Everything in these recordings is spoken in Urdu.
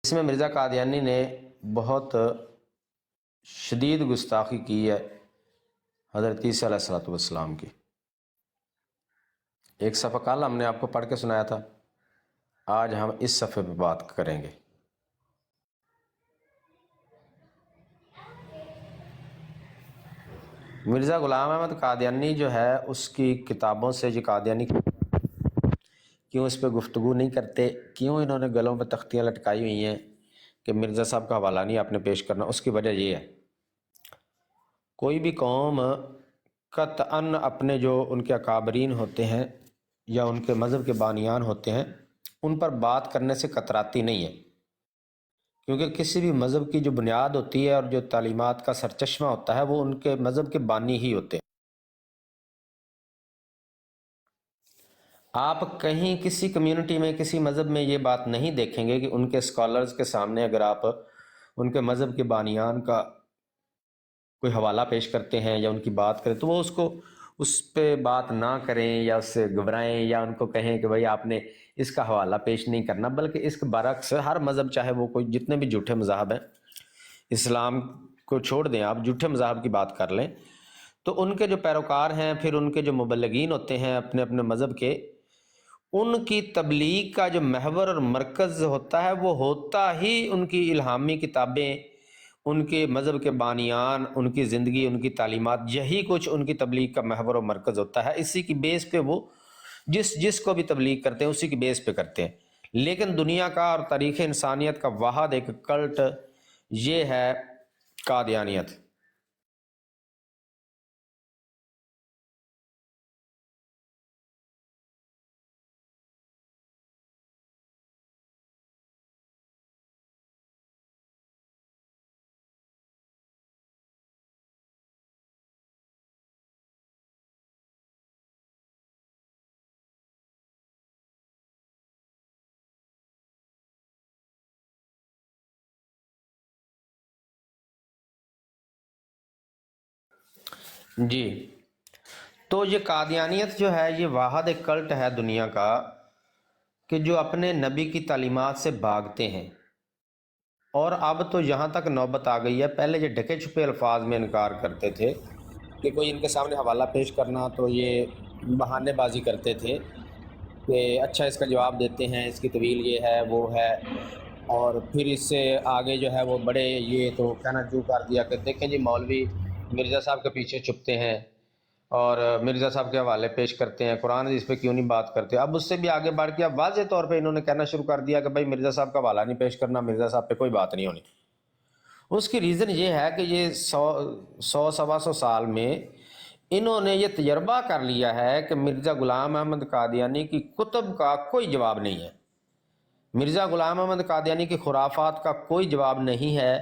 اس میں مرزا قادیانی نے بہت شدید گستاخی کی ہے حضرت عیسیٰ علیہ السلام کی۔ ایک صفحہ کل ہم نے آپ کو پڑھ کے سنایا تھا، آج ہم اس صفحے پہ بات کریں گے۔ مرزا غلام احمد قادیانی جو ہے، اس کی کتابوں سے یہ قادیانی کیوں اس پہ گفتگو نہیں کرتے، کیوں انہوں نے گلوں پہ تختیاں لٹکائی ہوئی ہیں کہ مرزا صاحب کا حوالہ نہیں آپ نے پیش کرنا، اس کی وجہ یہ ہے کوئی بھی قوم قطعاً اپنے جو ان کے اکابرین ہوتے ہیں یا ان کے مذہب کے بانیان ہوتے ہیں ان پر بات کرنے سے کتراتی نہیں ہے، کیونکہ کسی بھی مذہب کی جو بنیاد ہوتی ہے اور جو تعلیمات کا سرچشمہ ہوتا ہے وہ ان کے مذہب کے بانی ہی ہوتے ہیں۔ آپ کہیں کسی کمیونٹی میں کسی مذہب میں یہ بات نہیں دیکھیں گے کہ ان کے اسکالرز کے سامنے اگر آپ ان کے مذہب کے بانیان کا کوئی حوالہ پیش کرتے ہیں یا ان کی بات کریں تو وہ اس پہ بات نہ کریں یا اس سے گھبرائیں یا ان کو کہیں کہ بھائی آپ نے اس کا حوالہ پیش نہیں کرنا، بلکہ اس کے برعکس ہر مذہب چاہے وہ کوئی جتنے بھی جھوٹے مذاہب ہیں، اسلام کو چھوڑ دیں، آپ جھوٹے مذاہب کی بات کر لیں تو ان کے جو پیروکار ہیں، پھر ان کے جو مبلغین ہوتے ہیں اپنے اپنے مذہب کے، ان کی تبلیغ کا جو محور اور مرکز ہوتا ہے وہ ہوتا ہی ان کی الہامی کتابیں، ان کے مذہب کے بانیان، ان کی زندگی، ان کی تعلیمات، یہی کچھ ان کی تبلیغ کا محور و مرکز ہوتا ہے۔ اسی کی بیس پہ وہ جس کو بھی تبلیغ کرتے ہیں اسی کی بیس پہ کرتے ہیں۔ لیکن دنیا کا اور تاریخ انسانیت کا واحد ایک کلٹ یہ ہے قادیانیت۔ جی، تو یہ قادیانیت جو ہے یہ واحد ایک کلٹ ہے دنیا کا کہ جو اپنے نبی کی تعلیمات سے بھاگتے ہیں، اور اب تو یہاں تک نوبت آ گئی ہے، پہلے یہ ڈھکے چھپے الفاظ میں انکار کرتے تھے کہ کوئی ان کے سامنے حوالہ پیش کرنا تو یہ بہانے بازی کرتے تھے کہ اچھا اس کا جواب دیتے ہیں، اس کی طویل یہ ہے وہ ہے، اور پھر اس سے آگے جو ہے وہ بڑے یہ تو کہنا جو کر دیا کہ دیکھیں جی مولوی مرزا صاحب کے پیچھے چھپتے ہیں اور مرزا صاحب کے حوالے پیش کرتے ہیں، قرآن حدیث پہ کیوں نہیں بات کرتے۔ اب اس سے بھی آگے بڑھ کے اب واضح طور پہ انہوں نے کہنا شروع کر دیا کہ بھائی مرزا صاحب کا حوالہ نہیں پیش کرنا، مرزا صاحب پہ کوئی بات نہیں ہونی۔ اس کی ریزن یہ ہے کہ یہ 100 سال میں انہوں نے یہ تجربہ کر لیا ہے کہ مرزا غلام احمد قادیانی کی کتب کا کوئی جواب نہیں ہے، مرزا غلام احمد قادیانی کی خرافات کا کوئی جواب نہیں ہے،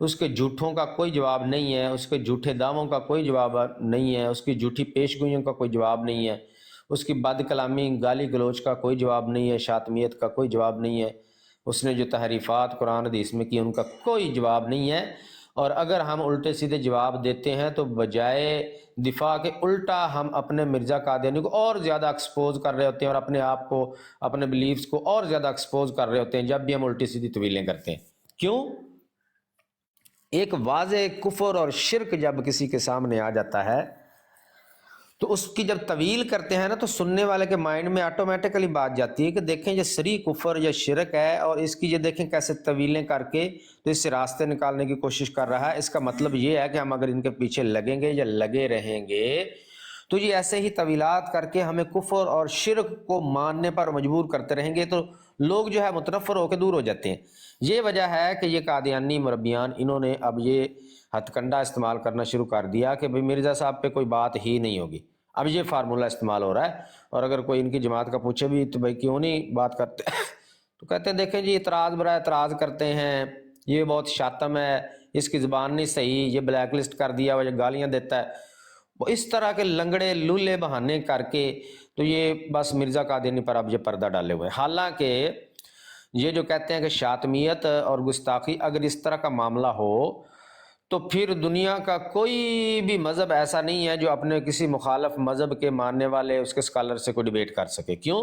اس کے جھوٹوں کا کوئی جواب نہیں ہے، اس کے جھوٹے دعووں کا کوئی جواب نہیں ہے، اس کی جھوٹی پیش گوئیوں کا کوئی جواب نہیں ہے، اس کی بد کلامی گالی گلوچ کا کوئی جواب نہیں ہے، شاطمیت کا کوئی جواب نہیں ہے، اس نے جو تحریفات قرآن حدیث میں کی ان کا کوئی جواب نہیں ہے۔ اور اگر ہم الٹے سیدھے جواب دیتے ہیں تو بجائے دفاع کے الٹا ہم اپنے مرزا قادیانی کو اور زیادہ ایکسپوز کر رہے ہوتے ہیں اور اپنے آپ کو، اپنے بلیفز کو اور زیادہ ایکسپوز کر رہے ہوتے ہیں جب بھی ہم الٹی سیدھی طویلیں کرتے ہیں۔ کیوں؟ ایک واضح کفر اور شرک جب کسی کے سامنے آ جاتا ہے تو اس کی جب طویل کرتے ہیں نا تو سننے والے کے مائنڈ میں آٹومیٹکلی بات جاتی ہے کہ دیکھیں یہ صریح کفر یا شرک ہے، اور اس کی یہ دیکھیں کیسے طویلیں کر کے تو اس سے راستے نکالنے کی کوشش کر رہا ہے۔ اس کا مطلب یہ ہے کہ ہم اگر ان کے پیچھے لگیں گے یا لگے رہیں گے تو یہ ایسے ہی طویلات کر کے ہمیں کفر اور شرک کو ماننے پر مجبور کرتے رہیں گے، تو لوگ جو ہے متنفر ہو کے دور ہو جاتے ہیں۔ یہ وجہ ہے کہ یہ قادیانی مربیان انہوں نے اب یہ ہتھ کنڈا استعمال کرنا شروع کر دیا کہ بھئی مرزا صاحب پہ کوئی بات ہی نہیں ہوگی۔ اب یہ فارمولہ استعمال ہو رہا ہے، اور اگر کوئی ان کی جماعت کا پوچھے بھی تو بھئی کیوں نہیں بات کرتے تو کہتے ہیں دیکھیں جی اعتراض برائے اعتراض کرتے ہیں، یہ بہت شاتم ہے، اس کی زبان نہیں صحیح، یہ بلیک لسٹ کر دیا ہوا، یہ گالیاں دیتا ہے، وہ اس طرح کے لنگڑے لولے بہانے کر کے تو یہ بس مرزا قادیانی پر اب یہ پردہ ڈالے ہوئے ہیں۔ حالانکہ یہ جو کہتے ہیں کہ شاطمیت اور گستاخی اگر اس طرح کا معاملہ ہو تو پھر دنیا کا کوئی بھی مذہب ایسا نہیں ہے جو اپنے کسی مخالف مذہب کے ماننے والے اس کے اسکالر سے کوئی ڈیبیٹ کر سکے۔ کیوں؟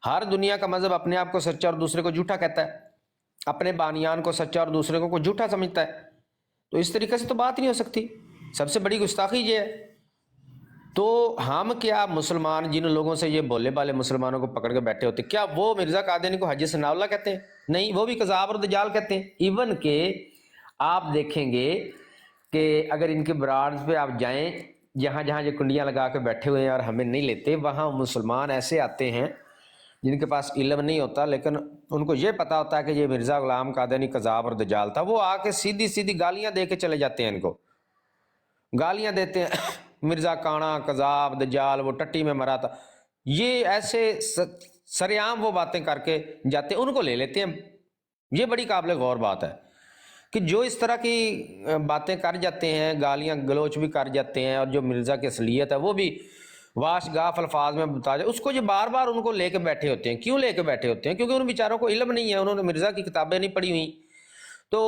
ہر دنیا کا مذہب اپنے آپ کو سچا اور دوسرے کو جھوٹا کہتا ہے۔ اپنے بانیان کو سچا اور دوسرے کو جھوٹا سمجھتا ہے، تو اس طریقے سے تو بات نہیں ہو سکتی، سب سے بڑی گستاخی یہ ہے۔ تو ہم کیا مسلمان جن لوگوں سے یہ بولے بالے مسلمانوں کو پکڑ کے بیٹھے ہوتے، کیا وہ مرزا قادیانی کو حاجی ثناء اللہ کہتے ہیں؟ نہیں، وہ بھی کذاب اور دجال کہتے ہیں۔ ایون کہ آپ دیکھیں گے کہ اگر ان کے براڈز پہ آپ جائیں، جہاں جہاں یہ کنڈیاں لگا کے بیٹھے ہوئے ہیں اور ہمیں نہیں لیتے، وہاں مسلمان ایسے آتے ہیں جن کے پاس علم نہیں ہوتا، لیکن ان کو یہ پتا ہوتا ہے کہ یہ مرزا غلام قادیانی کذاب اور دجال تھا، وہ آ کے سیدھی سیدھی گالیاں دے کے چلے جاتے ہیں، ان کو گالیاں دیتے ہیں، مرزا کانا کذاب دجال، وہ ٹٹی میں مرا تھا، یہ ایسے سریعام وہ باتیں کر کے جاتے ہیں، ان کو لے لیتے ہیں۔ یہ بڑی قابل غور بات ہے کہ جو اس طرح کی باتیں کر جاتے ہیں، گالیاں گلوچ بھی کر جاتے ہیں، اور جو مرزا کی اصلیت ہے وہ بھی واش گاف الفاظ میں بتا جائے، اس کو یہ بار بار ان کو لے کے بیٹھے ہوتے ہیں۔ کیوں لے کے بیٹھے ہوتے ہیں؟ کیونکہ ان بیچاروں کو علم نہیں ہے، انہوں نے مرزا کی کتابیں نہیں پڑھی ہوئی، تو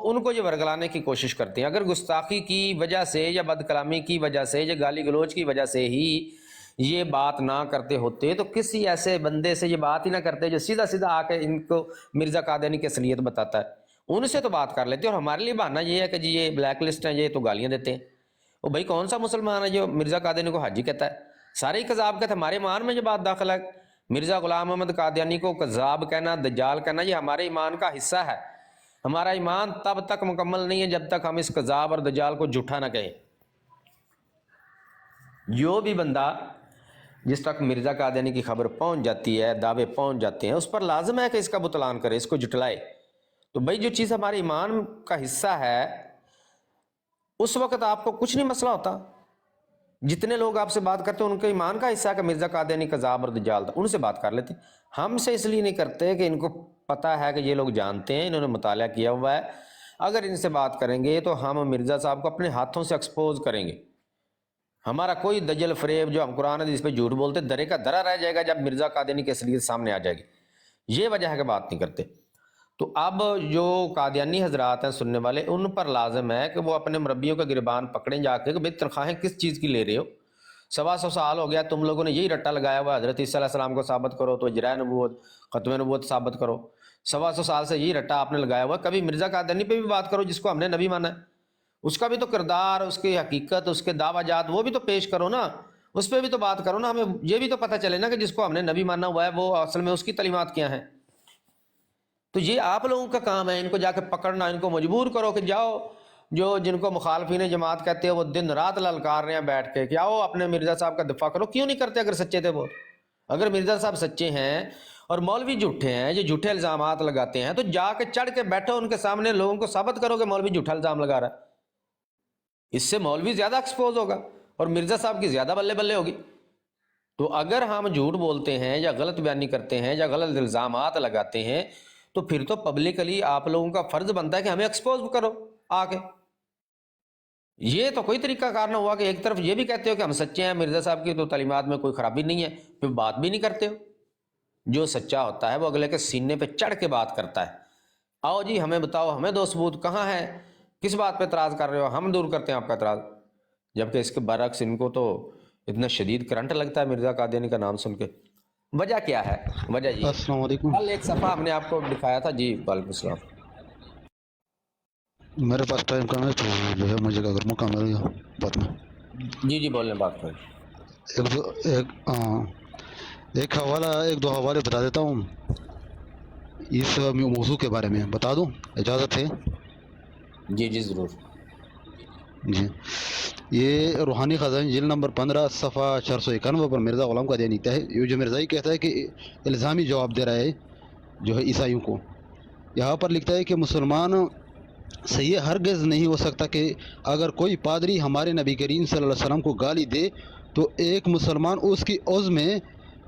ان کو یہ ورگلانے کی کوشش کرتے ہیں۔ اگر گستاخی کی وجہ سے یا بد کلامی کی وجہ سے یا گالی گلوچ کی وجہ سے ہی یہ بات نہ کرتے ہوتے تو کسی ایسے بندے سے یہ بات ہی نہ کرتے جو سیدھا سیدھا آ کے ان کو مرزا قادیانی کی اصلیت بتاتا ہے، ان سے تو بات کر لیتے ہیں۔ اور ہمارے لیے بہانہ یہ ہے کہ جی یہ بلیک لسٹ ہیں، یہ تو گالیاں دیتے ہیں۔ وہ بھائی کون سا مسلمان ہے جو مرزا قادیانی کو حاجی کہتا ہے؟ سارے ہی کذاب کہتے ہیں۔ ہمارے ایمان میں یہ بات داخل ہے، مرزا غلام محمد قادیانی کو کذاب کہنا، دجال کہنا، یہ ہمارے ایمان کا حصہ ہے۔ ہمارا ایمان تب تک مکمل نہیں ہے جب تک ہم اس کذاب اور دجال کو جھوٹا نہ کہیں۔ جو بھی بندہ جس تک مرزا قادیانی کی خبر پہنچ جاتی ہے، دعوے پہنچ جاتے ہیں، اس پر لازم ہے کہ اس کا بطلان کرے، اس کو جھٹلائے۔ تو بھائی جو چیز ہمارے ایمان کا حصہ ہے اس وقت آپ کو کچھ نہیں مسئلہ ہوتا۔ جتنے لوگ آپ سے بات کرتے ہیں ان کے ایمان کا حصہ ہے کہ مرزا قادیانی کذاب اور دجال تھا، ان سے بات کر لیتے ہیں۔ ہم سے اس لیے نہیں کرتے کہ ان کو پتہ ہے کہ یہ لوگ جانتے ہیں، انہوں نے مطالعہ کیا ہوا ہے، اگر ان سے بات کریں گے تو ہم مرزا صاحب کو اپنے ہاتھوں سے ایکسپوز کریں گے۔ ہمارا کوئی دجل فریب جو ہم قرآن حدیث پہ جھوٹ بولتے درے کا درا رہ جائے گا جب مرزا قادیانی کی اصلیت سامنے آ جائے گی۔ یہ وجہ ہے کہ بات نہیں کرتے۔ تو اب جو قادیانی حضرات ہیں سننے والے، ان پر لازم ہے کہ وہ اپنے مربیوں کا گربان پکڑیں جا کے کہ بھئی تنخواہیں کس چیز کی لے رہے ہو؟ 125 سال ہو گیا تم لوگوں نے یہی رٹا لگایا ہوا، حضرت عیسیٰ علیہ السلام کو ثابت کرو تو اجراء نبوت، ختم نبوت ثابت کرو۔ 125 سال سے یہی رٹا آپ نے لگایا ہوا، کبھی مرزا قادیانی پہ بھی بات کرو جس کو ہم نے نبی مانا ہے، اس کا بھی تو کردار، اس کی حقیقت، اس کے دعویٰ جات وہ بھی تو پیش کرو نا، اس پہ بھی تو بات کرو نا، ہمیں یہ بھی تو پتہ چلے نا کہ جس کو ہم نے نبی مانا ہوا ہے وہ اصل میں اس کی تعلیمات کیا ہیں۔ تو یہ آپ لوگوں کا کام ہے، ان کو جا کے پکڑنا، ان کو مجبور کرو کہ جاؤ، جو جن کو مخالفین جماعت کہتے ہیں وہ دن رات للکار رہے ہیں بیٹھ کے کہ آؤ اپنے مرزا صاحب کا دفاع کرو۔ کیوں نہیں کرتے اگر سچے تھے وہ؟ اگر مرزا صاحب سچے ہیں اور مولوی جھوٹے ہیں، یہ جھوٹے الزامات لگاتے ہیں، تو جا کے چڑھ کے بیٹھو ان کے سامنے، لوگوں کو ثابت کرو کہ مولوی جھوٹا الزام لگا رہا ہے۔ اس سے مولوی زیادہ ایکسپوز ہوگا اور مرزا صاحب کی زیادہ بلے بلے ہوگی۔ تو اگر ہم جھوٹ بولتے ہیں یا غلط بیانی کرتے ہیں یا غلط الزامات لگاتے ہیں تو پھر تو پبلکلی آپ لوگوں کا فرض بنتا ہے کہ ہمیں ایکسپوز کرو آ کے۔ یہ تو کوئی طریقہ کار نہ ہوا کہ ایک طرف یہ بھی کہتے ہو کہ ہم سچے ہیں، مرزا صاحب کی تو تعلیمات میں کوئی خرابی نہیں ہے، پھر بات بھی نہیں کرتے ہو۔ جو سچا ہوتا ہے وہ اگلے کے سینے پہ چڑھ کے بات کرتا ہے، آؤ جی ہمیں بتاؤ، ہمیں دو ثبوت کہاں ہے، کس بات پہ اعتراض کر رہے ہو، ہم دور کرتے ہیں آپ کا اعتراض۔ جبکہ اس کے برعکس ان کو تو اتنا شدید کرنٹ لگتا ہے مرزا قادیانی کا نام سن کے۔ وجہ کیا ہے؟ وجہ جی السلام علیکم۔ کل ایک صفحہ ہم نے آپ کو دکھایا تھا جی۔ وعلیکم السلام۔ میرے پاس ٹائم کم ہے تو جو ہے مجھے اگر موقع مل گیا بعد میں جی جی بولنے بات کریں۔ ایک حوالہ، ایک دو حوالے بتا دیتا ہوں اس موضوع کے بارے میں، بتا دوں اجازت ہے؟ جی جی ضرور۔ جی، یہ روحانی خزائن جلد نمبر 15 صفحہ 491 پر مرزا غلام قادیانی ہے، یہ جو مرزائی کہتا ہے کہ الزامی جواب دے رہا ہے جو ہے عیسائیوں کو۔ یہاں پر لکھتا ہے کہ مسلمان سے یہ ہرگز نہیں ہو سکتا کہ اگر کوئی پادری ہمارے نبی کریم صلی اللہ علیہ وسلم کو گالی دے تو ایک مسلمان اس کی عوض میں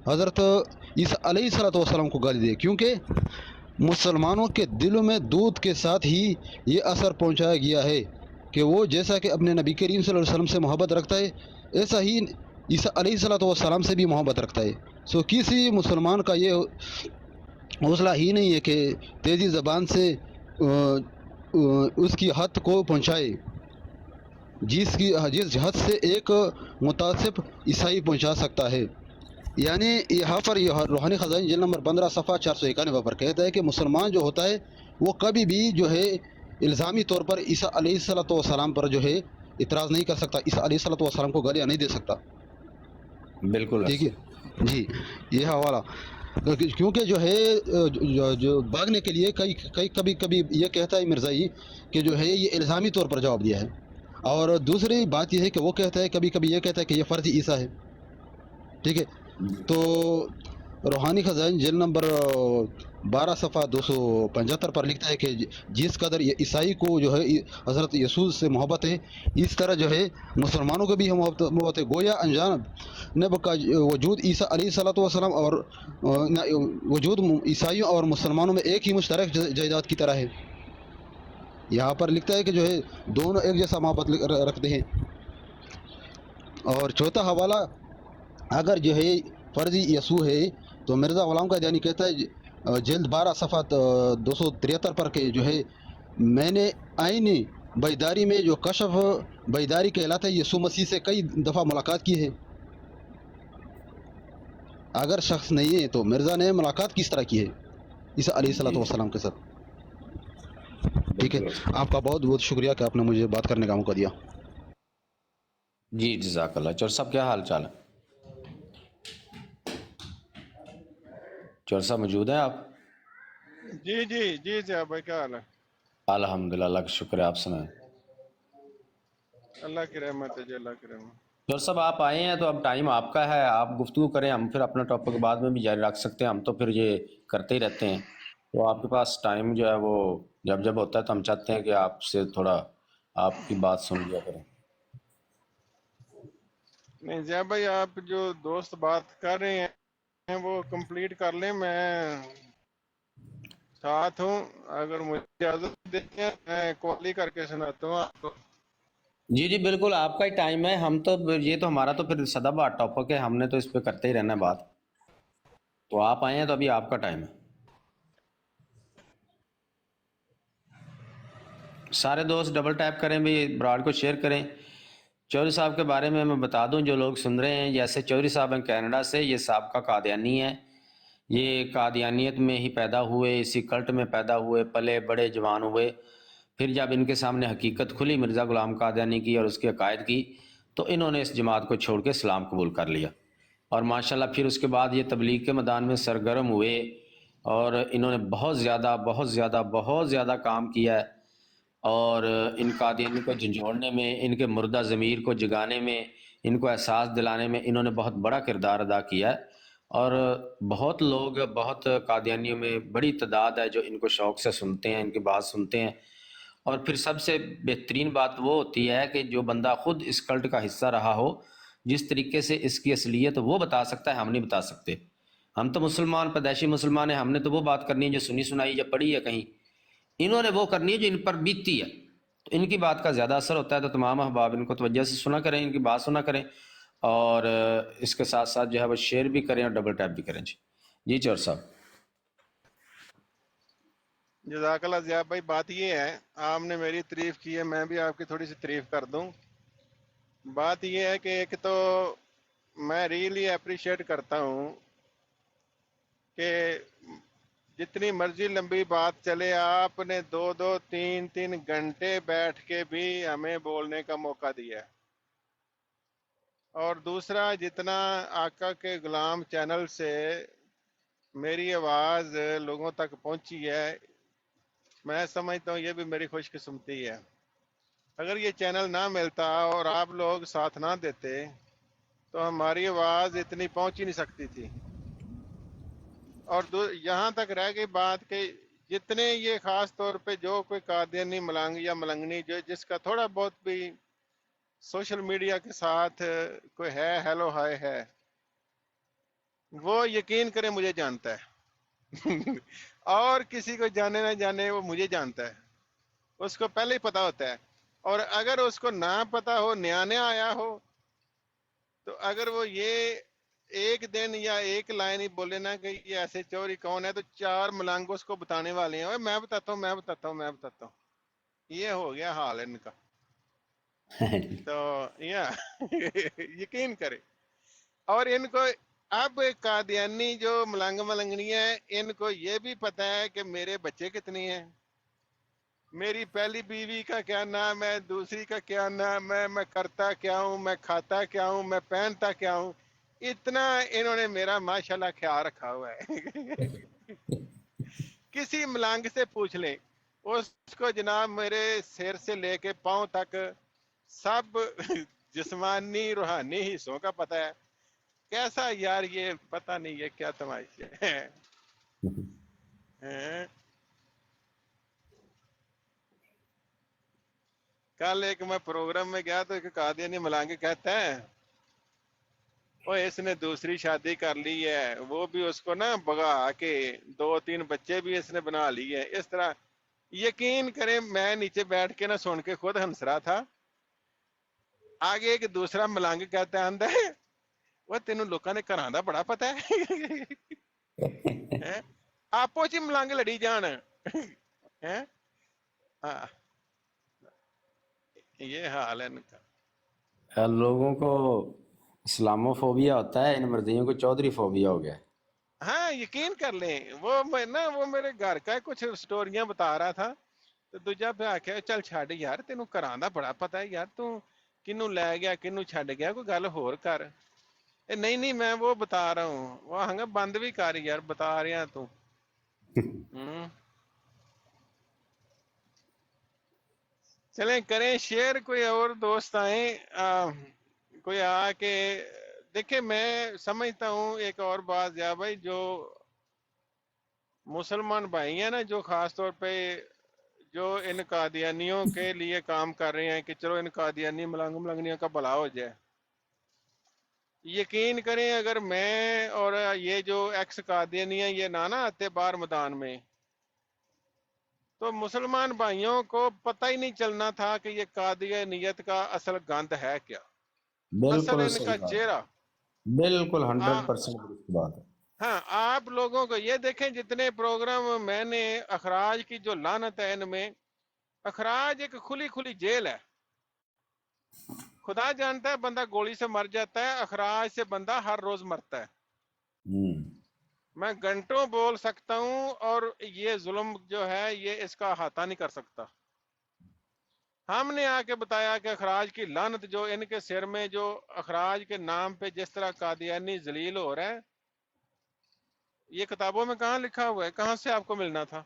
حضرت عیسیٰ علیہ السلام کو گالی دے، کیونکہ مسلمانوں کے دلوں میں دودھ کے ساتھ ہی یہ اثر پہنچایا گیا ہے کہ وہ جیسا کہ اپنے نبی کریم صلی اللہ علیہ وسلم سے محبت رکھتا ہے ایسا ہی عیسیٰ علیہ السلام سے بھی محبت رکھتا ہے۔ کسی مسلمان کا یہ حوصلہ ہی نہیں ہے کہ تیزی زبان سے اس کی حد کو پہنچائے جس حد سے ایک متعصب عیسائی پہنچا سکتا ہے۔ یعنی یہاں پر یہ روحانی خزائن جلد نمبر 15 صفحہ 491 پر کہتا ہے کہ مسلمان جو ہوتا ہے وہ کبھی بھی جو ہے الزامی طور پر عیسیٰ علیہ السلام پر جو ہے اعتراض نہیں کر سکتا، عیسیٰ علیہ السلام کو گالیاں نہیں دے سکتا. بالکل ٹھیک ہے جی. یہ حوالہ کیونکہ جو ہے جو بھاگنے کے لیے کبھی کبھی یہ کہتا ہے مرزائی کہ جو ہے یہ الزامی طور پر جواب دیا ہے. اور دوسری بات یہ ہے کہ وہ کہتا ہے کبھی کبھی یہ کہتا ہے کہ یہ فرضی عیسیٰ ہے. ٹھیک ہے. تو روحانی خزائن جیل نمبر 12 صفحہ 275 پر لکھتا ہے کہ جس قدر یہ عیسائی کو جو ہے حضرت یسوع سے محبت ہے، اس طرح جو ہے مسلمانوں کو بھی محبت ہے. گویا انجان نب کا وجود عیسیٰ علیہ السلام اور وجود عیسائیوں اور مسلمانوں میں ایک ہی مشترک جائیداد کی طرح ہے. یہاں پر لکھتا ہے کہ جو ہے دونوں ایک جیسا محبت رکھتے ہیں. اور چوتھا حوالہ، اگر جو ہے فرضی یسوع ہے تو مرزا غلام قادیانی کہتا ہے جلد 12 صفحہ 273 پر کہ جو ہے میں نے آئینی بیداری میں جو کشف بیداری کہلاتا ہے یسوع مسیح سے کئی دفعہ ملاقات کی ہے. اگر شخص نہیں ہے تو مرزا نے ملاقات کس طرح کی ہے عیسیٰ علیہ السلام کے ساتھ. ٹھیک ہے. آپ کا بہت بہت شکریہ کہ آپ نے مجھے بات کرنے کا موقع دیا. جی جزاک اللہ. چور صاحب کیا حال چال ہے؟ چور صاحب موجود ہیں آپ؟ جی جی جی صاحب بھائی، کیا حال ہے؟ الحمدللہ، اللہ کا شکر ہے. آپ سنائیں. اللہ کی رحمت ہے جی، اللہ کی رحمت. چور صاحب آپ آئے ہیں تو اب ٹائم آپ کا ہے، آپ گفتگو کریں، ہم پھر اپنا ٹاپک بعد میں بھی جاری رکھ سکتے ہیں. ہم تو پھر یہ کرتے ہی رہتے ہیں. تو آپ کے پاس ٹائم جو ہے وہ جب ہوتا ہے تو ہم چاہتے ہیں کہ آپ سے تھوڑا آپ کی بات سن لیا کریں. نہیں زیاب بھائی، آپ جو دوست بات کر رہے ہیں وہ کمپلیٹ کر لیں، میں ساتھ ہوں. اگر مجھے اجازت دیں میں کال کر کے سناتا ہوں آپ کو. جی جی بالکل، آپ کا ہی ٹائم ہے. ہم تو یہ تو ہمارا تو پھر سدا بات ٹاپک ہے، ہم نے تو اس پہ کرتے ہی رہنا ہے بات. تو آپ آئے ہیں تو ابھی آپ کا ٹائم ہے. سارے دوست ڈبل ٹیپ کریں بھی، براڈ کو شیئر کریں. چودھری صاحب کے بارے میں بتا دوں جو لوگ سن رہے ہیں، جیسے چودھری صاحب ہیں کینیڈا سے، یہ سابقہ قادیانی ہے. یہ قادیانیت میں ہی پیدا ہوئے، اسی کلٹ میں پیدا ہوئے، پلے بڑے، جوان ہوئے. پھر جب ان کے سامنے حقیقت کھلی مرزا غلام قادیانی کی اور اس کے عقائد کی، تو انہوں نے اس جماعت کو چھوڑ کے اسلام قبول کر لیا. اور ماشاءاللہ پھر اس کے بعد یہ تبلیغ کے میدان میں سرگرم ہوئے اور انہوں نے بہت زیادہ کام کیا ہے. اور ان قادیانی کو جھنجھوڑنے میں، ان کے مردہ ضمیر کو جگانے میں، ان کو احساس دلانے میں انہوں نے بہت بڑا کردار ادا کیا ہے. اور بہت لوگ، بہت قادیانیوں میں بڑی تعداد ہے جو ان کو شوق سے سنتے ہیں، ان کی بات سنتے ہیں. اور پھر سب سے بہترین بات وہ ہوتی ہے کہ جو بندہ خود اس کلٹ کا حصہ رہا ہو، جس طریقے سے اس کی اصلیت وہ بتا سکتا ہے، ہم نہیں بتا سکتے. ہم تو مسلمان، پیدائشی مسلمان ہیں، ہم نے تو وہ بات کرنی ہے جو سنی سنائی یا پڑھی ہے کہیں. انہوں نے وہ کرنی ہے جو ان پر بیتتی ہے. تو ان کی بات کا زیادہ اثر ہوتا ہے. تو تمام احباب ان کو توجہ سے سنا کریں، ان کی بات سنا کریں، اور اس کے ساتھ ساتھ جو ہے وہ شیئر بھی کریں اور ڈبل ٹیپ بھی کریں. جی چور صاحب. جزاک اللہ زیاب بھائی. بات یہ ہے، آپ نے میری تعریف کی ہے، میں بھی آپ کی تھوڑی سی تعریف کر دوں. بات یہ ہے کہ ایک تو میں ریئلی اپریشیٹ کرتا ہوں کہ جتنی مرضی لمبی بات چلے، آپ نے 2-3 گھنٹے بیٹھ کے بھی ہمیں بولنے کا موقع دیا. اور دوسرا، جتنا آقا کے غلام چینل سے میری آواز لوگوں تک پہنچی ہے، میں سمجھتا ہوں یہ بھی میری خوش قسمتی ہے. اگر یہ چینل نہ ملتا اور آپ لوگ ساتھ نہ دیتے تو ہماری آواز اتنی پہنچ ہی نہیں سکتی تھی. اور یہاں تک رہ گئی بات کہ جتنے یہ خاص طور پہ جو کوئی قادیانی ملنگ یا ملنگنی جو جس کا تھوڑا بہت بھی سوشل میڈیا کے ساتھ کوئی ہے، ہیلو ہائے ہے، وہ یقین کرے مجھے جانتا ہے. اور کسی کو جانے نہ جانے، وہ مجھے جانتا ہے، اس کو پہلے ہی پتا ہوتا ہے. اور اگر اس کو نہ پتا ہو، نیا نیا آیا ہو، تو اگر وہ یہ ایک دن یا ایک لائن ہی بولے نا کہ یہ ایسے چوری کون ہے، تو 4 ملنگ اس کو بتانے والے ہیں، میں بتاتا ہوں. یہ ہو گیا حال ان کا. تو یقین کرے. اور ان کو اب قادیانی جو ملنگ ملنگنی ہیں، ان کو یہ بھی پتا ہے کہ میرے بچے کتنی ہیں، میری پہلی بیوی کا کیا نام ہے, دوسری کا کیا نام ہے, میں کرتا کیا ہوں, میں کھاتا کیا ہوں, میں پہنتا کیا ہوں. اتنا انہوں نے میرا ماشاءاللہ خیال رکھا ہوا ہے. کسی ملانگ سے پوچھ لیں, اس کو جناب میرے سر سے لے کے پاؤں تک سب جسمانی روحانی حصوں کا پتہ ہے. کیسا یار یہ پتہ نہیں یہ کیا تماشا ہے. ہیں؟ کل ایک میں پروگرام میں گیا تو ایک قادیانی ملانگ کہتا ہے وہ اس نے دوسری شادی کر لی ہے, وہ بھی اس کو نا بگا کے 2-3 بچے بھی اس نے بنا لی ہے. اس طرح یقین کریں میں نیچے بیٹھ کے نہ سن کے خود ہنس رہا تھا. آگے ایک دوسرا ملانگ کہتا ہے اندر وہ تینوں لوکاں نے کرانا بڑا پتہ ہے. آپو چی ملانگ لڑی جان. ہیں؟ ہاں یہ حال ہے ان کا. لوگوں کو اسلامو فوبیا ہوتا ہے, ان مردیوں کو چودھری فوبیا ہو گیا. ہاں یقین کر لیں وہ میں نا وہ میرے گھر کا کچھ سٹوریاں بتا رہا تھا تو دوجا پہ آخیا چل چھڈ یار تینوں کرانا بڑا پتہ ہے یار, تو کنوں لے گیا کنوں چھڈ گیا, کوئی گل ہور کر. نہیں نہیں میں وہ بتا رہا ہوں. وہ ہنگا بند بھی کر یار, بتا رہا تو. چلیں کریں شیئر, کوئی اور دوست آئیں کوئی آ کے دیکھیں. میں سمجھتا ہوں ایک اور بات یا بھائی جو مسلمان بھائی ہیں نا, جو خاص طور پہ جو ان قادیانیوں کے لیے کام کر رہے ہیں کہ چلو ان قادیانی ملنگنیوں کا بھلا ہو جائے, یقین کریں اگر میں اور یہ جو ایکس قادیانی ہیں یہ نہ آتے باہر میدان میں تو مسلمان بھائیوں کو پتہ ہی نہیں چلنا تھا کہ یہ قادیانیت کا اصل گند ہے کیا, اصل بالکل ان صحیح کا بات چہرہ. ہے, بالکل 100% درست بات ہے. ہاں آپ لوگوں کو یہ دیکھیں جتنے پروگرام میں نے, اخراج کی جو لعنت ہے ان میں, اخراج ایک کھلی کھلی جیل ہے. خدا جانتا ہے بندہ گولی سے مر جاتا ہے, اخراج سے بندہ ہر روز مرتا ہے. میں گھنٹوں بول سکتا ہوں اور یہ ظلم جو ہے یہ اس کا احاطہ نہیں کر سکتا. ہم نے آ کے بتایا کہ اخراج کی لعنت جو ان کے سر میں, جو اخراج کے نام پہ جس طرح قادیانی ذلیل ہو رہا ہے, یہ کتابوں میں کہاں لکھا ہوا ہے, کہاں سے آپ کو ملنا تھا؟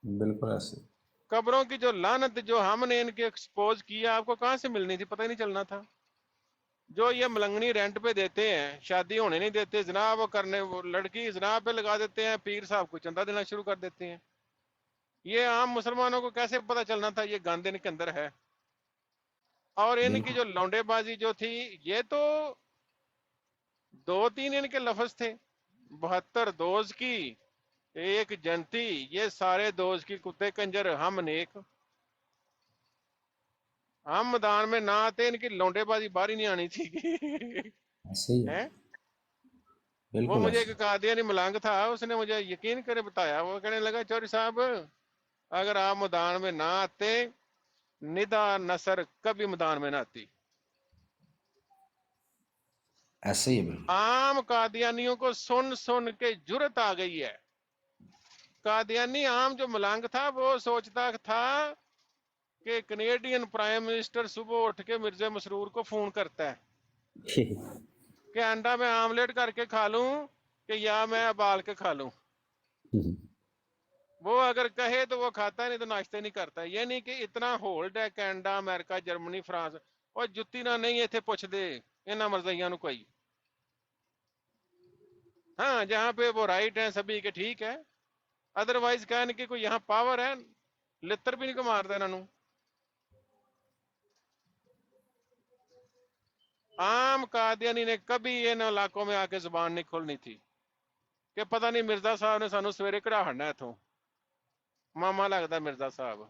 بالکل ایسے. قبروں کی جو لعنت جو ہم نے ان کے ایکسپوز کیا, آپ کو کہاں سے ملنی تھی؟ پتہ ہی نہیں چلنا تھا. جو یہ ملنگنی رینٹ پہ دیتے ہیں, شادی ہونے نہیں دیتے, جناب وہ کرنے, وہ لڑکی جناب پہ لگا دیتے ہیں, پیر صاحب کو چندہ دینا شروع کر دیتے ہیں. یہ عام مسلمانوں کو کیسے پتہ چلنا تھا یہ گاند ان کے اندر ہے؟ اور ان کی بالکل جو لونڈے بازی جو تھی, یہ تو 2-3 ان کے لفظ تھے, 72 دوز کی ایک جنتی, یہ سارے دوز کی کتے کنجر, ہم نیک. ہم میدان میں نہ آتے, ان کی لونڈے بازی باہر ہی نہیں آنی تھی. ایسے ہی ہے, ہیں؟ وہ بالکل مجھے ایسے. ایک قادیانی ملانگ تھا, اس نے مجھے یقین کرے بتایا, وہ کہنے لگا چوری صاحب اگر آپ میدان میں نہ آتے, ندا نصر کبھی میدان میں نہ آتی. ایسے ہی ہے بالکل. عام قادیانیوں کو سن سن کے جرت آ گئی ہے. قادیانی عام جو ملانگ تھا وہ سوچتا تھا کہ کینیڈین پرائم منسٹر صبح اٹھ کے مرزا مسرور کو فون کرتا ہے کہ انڈا میں آملیٹ کر کے کھا لوں کہ یا میں ابال کے کھا لوں. وہ اگر کہے تو وہ کھاتا ہے, نہیں تو ناشتہ نہیں کرتا. یہ نہیں کہ اتنا ہولڈ ہے کینیڈا, امریکہ, جرمنی, فرانس, اور جتی نہ نہیں ایتھے پوچھ دے انہاں مرزائیاں نو کوئی. ہاں جہاں پہ وہ رائٹ ہیں سبھی کے ٹھیک ہے, ادروائز کہنے کہ کوئی یہاں پاور ہے, لتر بھی نہیں کو مار دینا نو. عام قادیانی نے کبھی ان علاقوں میں آ کے زبان نہیں کھولنی تھی کہ پتہ نہیں مرزا صاحب نے سانو سویرے کڑا ہڑنا اتوں, ماما لگتا مرزا صاحب.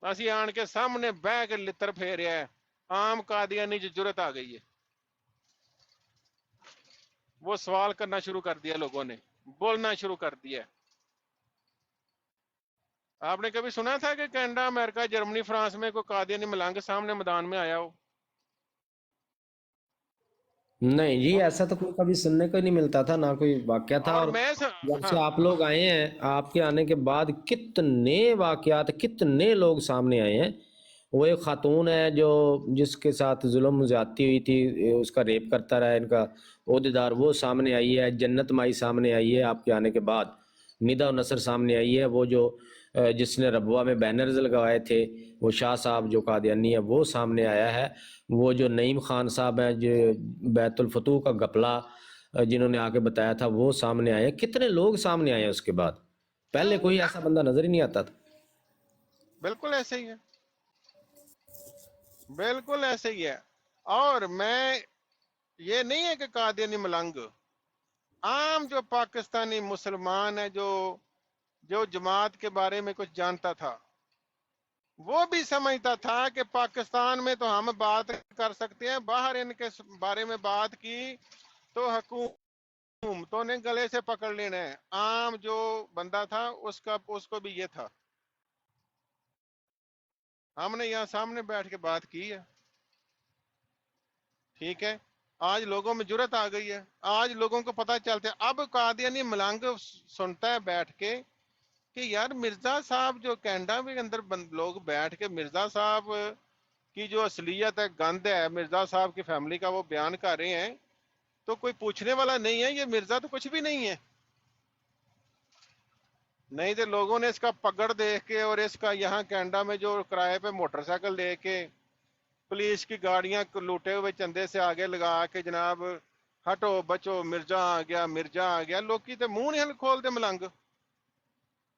اسی آن کے سامنے بہ کے لتر پھیریا ہے. عام قادیانی جو جرت آ گئی ہے, وہ سوال کرنا شروع کر دیا, لوگوں نے بولنا شروع کر دیا. آپ نے کبھی سنا تھا کہ کینیڈا, امریکہ, جرمنی, فرانس میں کوئی قادیانی ملانگ سامنے میدان میں آیا ہو؟ نہیں جی، ایسا تو کوئی کبھی سننے کو نہیں ملتا تھا، نہ کوئی واقعہ تھا. اور اور جب ہاں سے آپ لوگ آئے ہیں، آپ کے آنے کے بعد کتنے واقعات، کتنے لوگ سامنے آئے ہیں. وہ ایک خاتون ہے جو جس کے ساتھ ظلم زیادتی ہوئی تھی، اس کا ریپ کرتا رہا ان کا عہدیدار، وہ سامنے آئی ہے. جنت مائی سامنے آئی ہے آپ کے آنے کے بعد. ندا نصر سامنے آئی ہے، وہ جو جس نے ربوہ میں بینرز لگوائے تھے، وہ شاہ صاحب جو قادیانی ہے وہ سامنے آیا ہے. وہ جو نعیم خان صاحب ہیں جو بیت الفتوح کا گپلا جنہوں نے آ کے بتایا تھا، وہ سامنے آئے ہیں. کتنے لوگ سامنے آئے ہیں اس کے بعد. پہلے کوئی ایسا بندہ نظر ہی نہیں آتا تھا. بالکل ایسے ہی ہے، بالکل ایسے ہی ہے. اور میں یہ نہیں ہے کہ قادیانی ملنگ، عام جو پاکستانی مسلمان ہے جو جماعت کے بارے میں کچھ جانتا تھا، وہ بھی سمجھتا تھا کہ پاکستان میں تو ہم بات کر سکتے ہیں، باہر ان کے بارے میں بات کی تو حکومتوں نے گلے سے پکڑ لینا ہے. عام جو بندہ تھا اس کو بھی یہ تھا. ہم نے یہاں سامنے بیٹھ کے بات کی ہے، ٹھیک ہے. آج لوگوں میں جرت آ گئی ہے، آج لوگوں کو پتہ چلتا ہے. اب قادیانی ملنگ سنتا ہے بیٹھ کے کہ یار مرزا صاحب جو کینیڈا کے اندر لوگ بیٹھ کے مرزا صاحب کی جو اصلیت ہے، گند ہے مرزا صاحب کی فیملی کا، وہ بیان کر رہے ہیں، تو کوئی پوچھنے والا نہیں ہے. یہ مرزا تو کچھ بھی نہیں ہے. نہیں تو لوگوں نے اس کا پگڑ دیکھ کے اور اس کا یہاں کینیڈا میں جو کرائے پہ موٹر سائیکل لے کے پولیس کی گاڑیاں لوٹے ہوئے چندے سے آگے لگا کے جناب ہٹو بچو مرزا آ گیا، مرزا آ گیا. لوگ تے منہ نہیں کھول دے ملنگ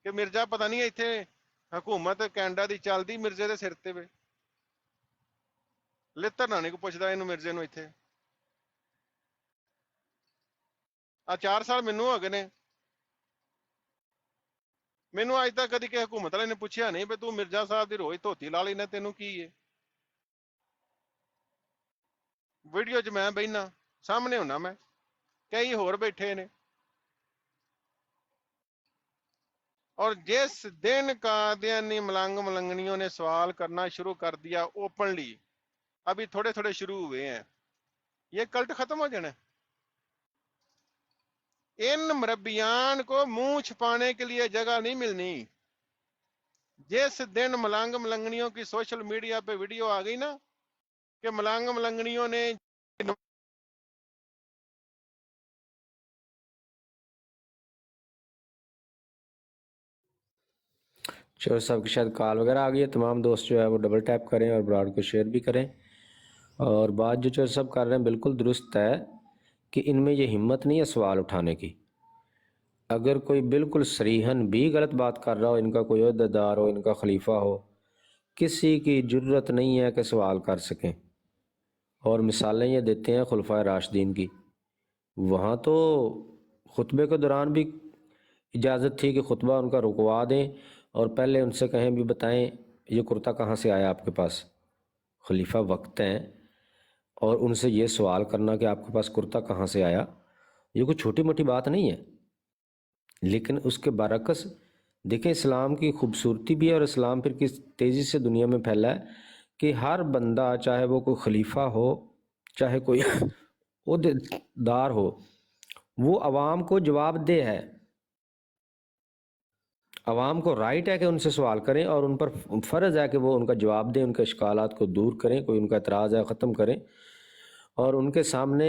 کہ مرزا پتہ نہیں اتنے حکومت کینیڈا دی چلدی مرزے دے سر تے وے لتر نہ نہیں کو پوچھتا یہ مرزے نو اتنے. 4 سال مینوں ہو گئے نے، مینوں اج تک کدی کہ حکومت والے نے پوچھا نہیں بھی تو مرزا صاحب دی روز دھوتی لا لینا تینوں کی ہے. ویڈیو چ میں بہنا سامنے ہونا، میں کئی ہور بیٹھے نے. اور جس دن قادیانی ملنگ ملنگنیوں نے سوال کرنا شروع کر دیا اوپنلی، ابھی تھوڑے تھوڑے شروع ہوئے ہیں، یہ کلٹ ختم ہو جانا. ان مربیان کو منہ چھپانے کے لیے جگہ نہیں ملنی. جس دن ملنگ ملنگنیوں کی سوشل میڈیا پہ ویڈیو آ گئی نا کہ ملنگ ملنگنیوں نے چور صاحب کی شاید کال وغیرہ آ گئی ہے. تمام دوست جو ہے وہ ڈبل ٹیپ کریں اور براڈ کو شیئر بھی کریں. اور بات جو چور صاحب کر رہے ہیں بالکل درست ہے کہ ان میں یہ ہمت نہیں ہے سوال اٹھانے کی. اگر کوئی بالکل صریحاً بھی غلط بات کر رہا ہو، ان کا کوئی عہدیدار ہو، ان کا خلیفہ ہو، کسی کی جرت نہیں ہے کہ سوال کر سکیں. اور مثالیں یہ دیتے ہیں خلفائے راشدین کی. وہاں تو خطبے کے دوران بھی اجازت تھی کہ خطبہ ان کا رکوا دیں اور پہلے ان سے کہیں بھی بتائیں یہ کرتا کہاں سے آیا آپ کے پاس. خلیفہ وقت ہیں اور ان سے یہ سوال کرنا کہ آپ کے پاس کرتا کہاں سے آیا، یہ کوئی چھوٹی موٹی بات نہیں ہے. لیکن اس کے برعکس دیکھیں اسلام کی خوبصورتی بھی ہے، اور اسلام پھر کس تیزی سے دنیا میں پھیلا ہے کہ ہر بندہ چاہے وہ کوئی خلیفہ ہو چاہے کوئی عہدیدار ہو، وہ عوام کو جواب دہ ہے. عوام کو رائٹ ہے کہ ان سے سوال کریں اور ان پر فرض ہے کہ وہ ان کا جواب دیں، ان کے اشکالات کو دور کریں، کوئی ان کا اعتراض ہے ختم کریں اور ان کے سامنے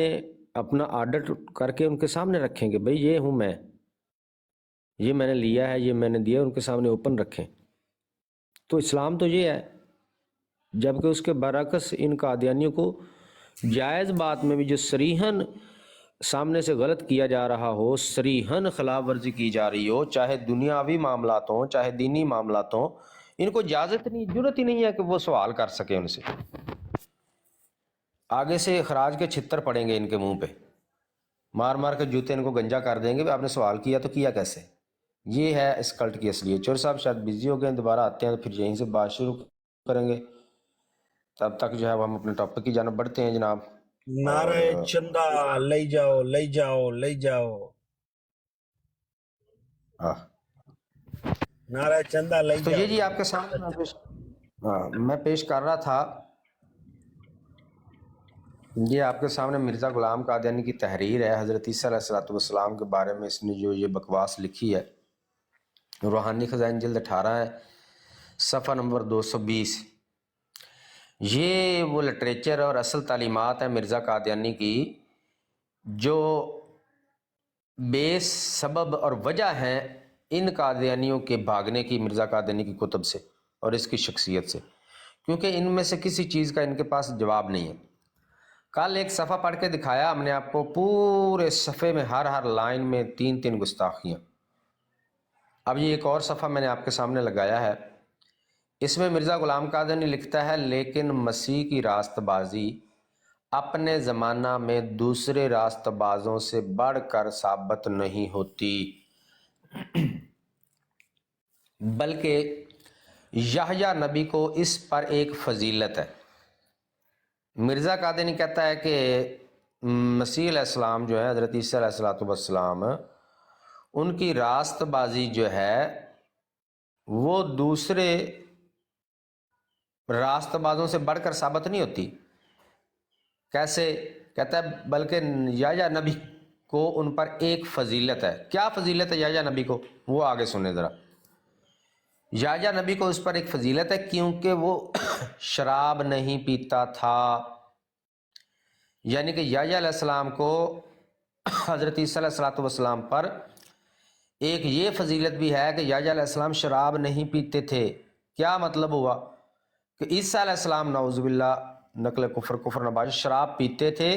اپنا آڈٹ کر کے ان کے سامنے رکھیں کہ بھئی یہ ہوں میں، یہ میں نے لیا ہے، یہ میں نے دیا، ان کے سامنے اوپن رکھیں. تو اسلام تو یہ ہے. جبکہ اس کے برعکس ان قادیانیوں کو جائز بات میں بھی جو صریحاً سامنے سے غلط کیا جا رہا ہو، صریحاً خلاف ورزی کی جا رہی ہو، چاہے دنیاوی معاملات ہوں چاہے دینی معاملات ہوں، ان کو اجازت نہیں، جرت ہی نہیں ہے کہ وہ سوال کر سکیں ان سے. آگے سے اخراج کے چھتر پڑیں گے ان کے منہ پہ، مار مار کے جوتے ان کو گنجا کر دیں گے. آپ نے سوال کیا تو کیا کیسے. یہ ہے اس کلٹ کی اصلیت. چور صاحب شاید بزی ہو گئے ہیں، دوبارہ آتے ہیں تو پھر یہیں سے بات شروع کریں گے. تب تک جو ہے وہ ہم اپنے ٹاپک کی جانب بڑھتے ہیں جناب. نعرہ چندہ لے جاؤ لے جاؤ لے جاؤ، نعرہ چندہ لے تو جاؤ. یہ جی آپ کے سامنے میں پیش کر رہا تھا یہ آپ کے سامنے مرزا غلام قادیانی کی تحریر ہے حضرت عیسیٰ علیہ الصلوۃ والسلام کے بارے میں. اس نے جو یہ بکواس لکھی ہے، روحانی خزائن جلد 18 ہے، صفحہ نمبر 220. یہ وہ لٹریچر اور اصل تعلیمات ہیں مرزا قادیانی کی، جو بیس، سبب اور وجہ ہیں ان قادیانیوں کے بھاگنے کی مرزا قادیانی کی کتب سے اور اس کی شخصیت سے، کیونکہ ان میں سے کسی چیز کا ان کے پاس جواب نہیں ہے. کل ایک صفحہ پڑھ کے دکھایا ہم نے آپ کو، پورے صفحے میں ہر لائن میں 3 گستاخیاں. اب یہ ایک اور صفحہ میں نے آپ کے سامنے لگایا ہے. اس میں مرزا غلام قادیانی لکھتا ہے، لیکن مسیح کی راست بازی اپنے زمانہ میں دوسرے راست بازوں سے بڑھ کر ثابت نہیں ہوتی، بلکہ یحییٰ نبی کو اس پر ایک فضیلت ہے. مرزا قادیانی کہتا ہے کہ مسیح علیہ السلام جو ہے، حضرت عیسیٰ علیہ الصلوۃ والسلام، ان کی راست بازی جو ہے وہ دوسرے راست بازوں سے بڑھ کر ثابت نہیں ہوتی. کیسے؟ کہتا ہے بلکہ یحییٰ نبی کو ان پر ایک فضیلت ہے. کیا فضیلت ہے یحییٰ نبی کو؟ وہ آگے سنیں ذرا. یحییٰ نبی کو اس پر ایک فضیلت ہے کیونکہ وہ شراب نہیں پیتا تھا. یعنی کہ یحییٰ علیہ السلام کو حضرت عیسیٰ علیہ الصلوۃ والسلام پر ایک یہ فضیلت بھی ہے کہ یحییٰ علیہ السلام شراب نہیں پیتے تھے. کیا مطلب ہوا کہ عیسیٰ علیہ السلام نعوذ باللہ نقل کفر نباش شراب پیتے تھے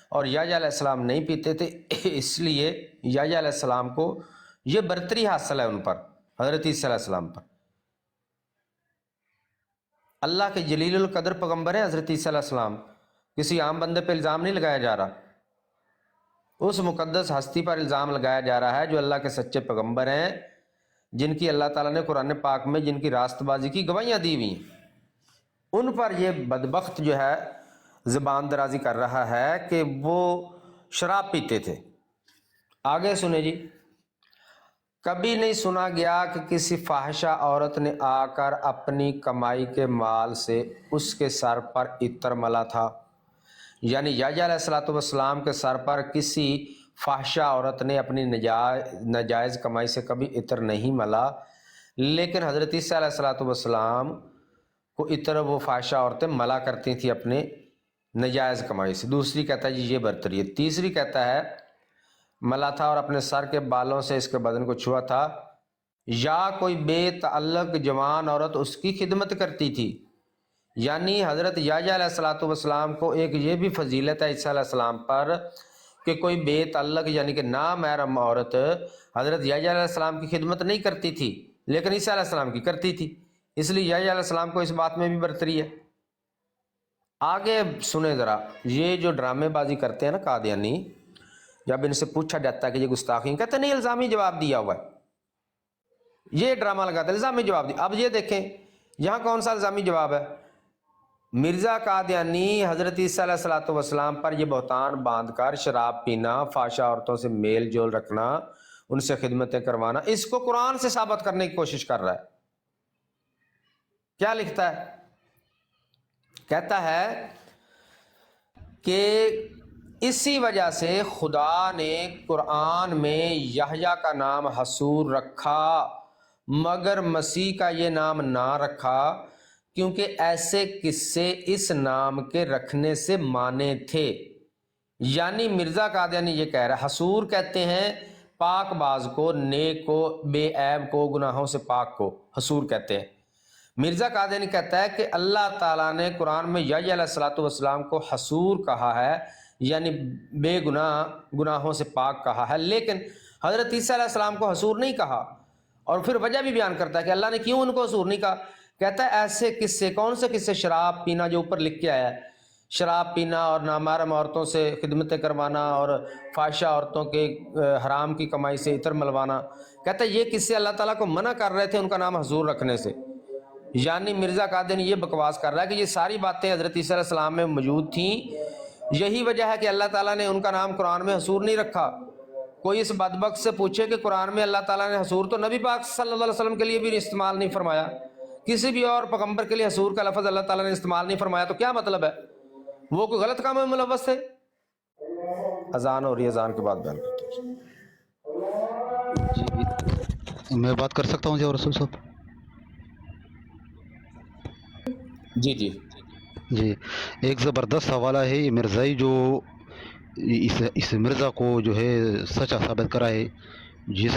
اور یحییٰ علیہ السلام نہیں پیتے تھے، اس لیے یحییٰ علیہ السلام کو یہ برتری حاصل ہے ان پر، حضرت عیسیٰ علیہ السلام پر. اللہ کے جلیل القدر پیغمبر ہے حضرت عیسیٰ علیہ السلام، کسی عام بندے پہ الزام نہیں لگایا جا رہا، اس مقدس ہستی پر الزام لگایا جا رہا ہے جو اللہ کے سچے پیغمبر ہیں، جن کی اللہ تعالیٰ نے قرآن پاک میں جن کی راست بازی کی گواہیاں دی ہوئی ہیں. ان پر یہ بدبخت جو ہے زبان درازی کر رہا ہے کہ وہ شراب پیتے تھے. آگے سنیں جی. کبھی نہیں سنا گیا کہ کسی فاحشہ عورت نے آ کر اپنی کمائی کے مال سے اس کے سر پر عطر ملا تھا. یعنی یحییٰ علیہ الصلوۃ والسلام کے سر پر کسی فاحشہ عورت نے اپنی ناجائز کمائی سے کبھی عطر نہیں ملا، لیکن حضرت عیسیٰ علیہ الصلوۃ والسلام کو عطر وہ فاحشہ عورتیں ملا کرتی تھیں اپنے ناجائز کمائی سے. دوسری کہتا ہے جی یہ برتری ہے. تیسری کہتا ہے ملا تھا اور اپنے سر کے بالوں سے اس کے بدن کو چھوا تھا، یا کوئی بے تعلق جوان عورت اس کی خدمت کرتی تھی. یعنی حضرت یحییٰ علیہ الصلوۃ والسلام کو ایک یہ بھی فضیلت ہے عیسیٰ علیہ السلام پر کہ کوئی بے تعلق یعنی کہ نامحرم عورت حضرت یحییٰ علیہ السلام کی خدمت نہیں کرتی تھی، لیکن عیسیٰ علیہ السلام کی کرتی تھی، اس لیے یحییٰ علیہ السلام کو اس بات میں بھی برتری ہے. آگے سنیں ذرا. یہ جو ڈرامے بازی کرتے ہیں نا قادیانی، جب ان سے پوچھا جاتا ہے کہ یہ گستاخی، کہتے ہیں نہیں الزامی جواب دیا ہوا ہے، یہ ڈرامہ لگاتا ہے الزامی جواب دیا. اب یہ دیکھیں یہاں کون سا الزامی جواب ہے. مرزا قادیانی حضرت عیسیٰ علیہ الصلوۃ والسلام پر یہ بہتان باندھ کر شراب پینا، فحشہ عورتوں سے میل جول رکھنا، ان سے خدمتیں کروانا، اس کو قرآن سے ثابت کرنے کی کوشش کر رہا ہے. کیا لکھتا ہے؟ کہتا ہے کہ اسی وجہ سے خدا نے قرآن میں یحییٰ کا نام حصور رکھا مگر مسیح کا یہ نام نہ رکھا، کیونکہ ایسے قصے اس نام کے رکھنے سے مانے تھے. یعنی مرزا قادیانی یہ کہہ رہا ہے، حصور کہتے ہیں پاک باز کو، نیک کو، بے عیب کو، گناہوں سے پاک کو حصور کہتے ہیں. مرزا قادیانی کہتا ہے کہ اللہ تعالیٰ نے قرآن میں یحییٰ علیہ الصلوۃ والسلام کو حصور کہا ہے، یعنی بے گناہ، گناہوں سے پاک کہا ہے، لیکن حضرت عیسیٰ علیہ السلام کو حصور نہیں کہا. اور پھر وجہ بھی بیان کرتا ہے کہ اللہ نے کیوں ان کو حصور نہیں کہا. کہتا ہے ایسے قصے، کون سے قصے؟ شراب پینا جو اوپر لکھ کے آیا ہے، شراب پینا اور نامحرم عورتوں سے خدمتیں کروانا اور فاحشہ عورتوں کے حرام کی کمائی سے عطر ملوانا. کہتا ہے یہ قصے اللہ تعالیٰ کو منع کر رہے تھے ان کا نام حضور رکھنے سے. یعنی مرزا قادیانی یہ بکواس کر رہا ہے کہ یہ ساری باتیں حضرت عیسیٰ علیہ السلام میں موجود تھیں، یہی وجہ ہے کہ اللہ تعالیٰ نے ان کا نام قرآن میں حصور نہیں رکھا. کوئی اس بدبخت سے پوچھے کہ قرآن میں اللہ تعالیٰ نے حصور تو نبی پاک صلی اللہ علیہ وسلم کے لیے بھی استعمال نہیں فرمایا، کسی بھی اور پیغمبر کے لیے حصور کا لفظ اللہ تعالیٰ نے استعمال نہیں فرمایا، تو کیا مطلب ہے؟ وہ کوئی غلط کام میں ملوث ہے؟ اذان ہو رہی ہے، اذان کے بعد بیان کرتا ہوں۔ جی میں بات کر سکتا ہوں جی رسول صاحب؟ جی جی جی ایک زبردست حوالہ ہے یہ مرزائی جو اس مرزا کو جو ہے سچا ثابت کرا ہے، جس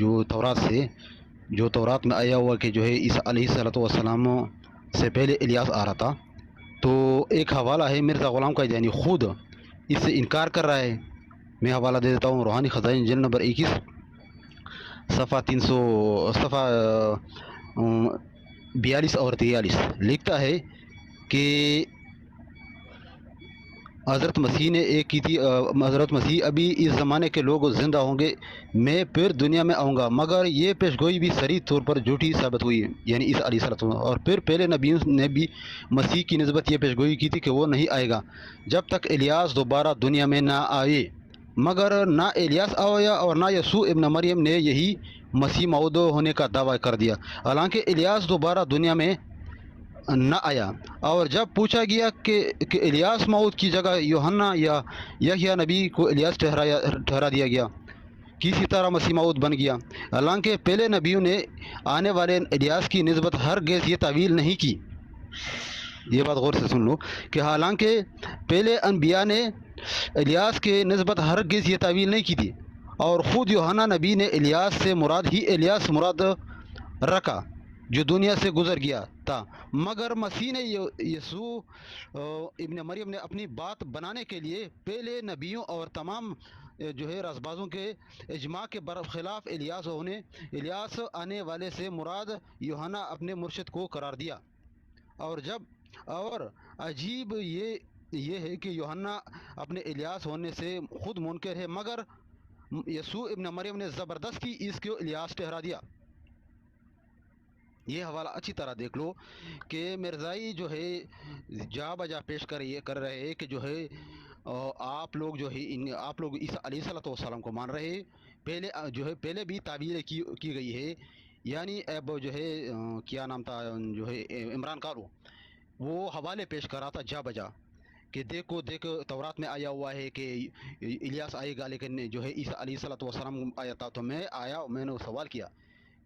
جو تورات سے، جو تورات میں آیا ہوا کہ جو ہے عیسیٰ علیہ الصلوۃ والسلام سے پہلے الیاس آ رہا تھا، تو ایک حوالہ ہے مرزا غلام قادیانی خود اس سے انکار کر رہا ہے۔ میں حوالہ دے دیتا ہوں، روحانی خزائن جلد نمبر 21 صفحہ 300 صفحہ 42 اور 43 لکھتا ہے کہ حضرت مسیح نے ایک کی تھی، حضرت مسیح ابھی اس زمانے کے لوگ زندہ ہوں گے، میں پھر دنیا میں آؤں گا، مگر یہ پیشگوئی بھی صریح طور پر جھوٹی ثابت ہوئی، یعنی عیسیٰ علیہ السلام۔ اور پھر پہلے نبیوں نے بھی مسیح کی نسبت یہ پیشگوئی کی تھی کہ وہ نہیں آئے گا جب تک الیاس دوبارہ دنیا میں نہ آئے، مگر نہ الیاس آیا اور نہ یسوع ابن مریم نے یہی مسیح موعود ہونے کا دعویٰ کر دیا، حالانکہ الیاس دوبارہ دنیا میں نہ آیا۔ اور جب پوچھا گیا کہ الیاس موعود کی جگہ یوحنا یا یحییٰ نبی کو الیاس ٹھہرا دیا گیا، کسی طرح مسیح موعود بن گیا، حالانکہ پہلے نبیوں نے آنے والے الیاس کی نسبت ہرگز یہ تعویل نہیں کی۔ یہ بات غور سے سن لو کہ حالانکہ پہلے انبیاء نے الیاس کے نسبت ہرگز یہ تعویل نہیں کی تھی، اور خود یوحنا نبی نے الیاس سے مراد ہی الیاس مراد رکھا جو دنیا سے گزر گیا تھا، مگر مسیح نے یسوع ابن مریم نے اپنی بات بنانے کے لیے پہلے نبیوں اور تمام جو ہے رازبازوں کے اجماع کے برخلاف الیاس آنے والے سے مراد یوحنا اپنے مرشد کو قرار دیا۔ اور عجیب یہ ہے کہ یوحنا اپنے الیاس ہونے سے خود منکر ہے، مگر یسوع ابن مریم نے زبردستی اس کو الیاس ٹھہرا دیا۔ یہ حوالہ اچھی طرح دیکھ لو کہ مرزائی جو ہے جا بجا پیش کر رہے ہیں کہ جو ہے آپ لوگ جو ہے آپ لوگ عیسیٰ علیہ السلام کو مان رہے ہیں، پہلے بھی تعبیریں کی گئی ہے، یعنی اب جو ہے کیا نام تھا جو ہے عمران کارو، وہ حوالے پیش کر رہا تھا جا بجا کہ دیکھو تورات میں آیا ہوا ہے کہ الیاس آئے گا، لیکن جو ہے عیسیٰ علیہ السلام آیا تھا۔ تو میں نے سوال کیا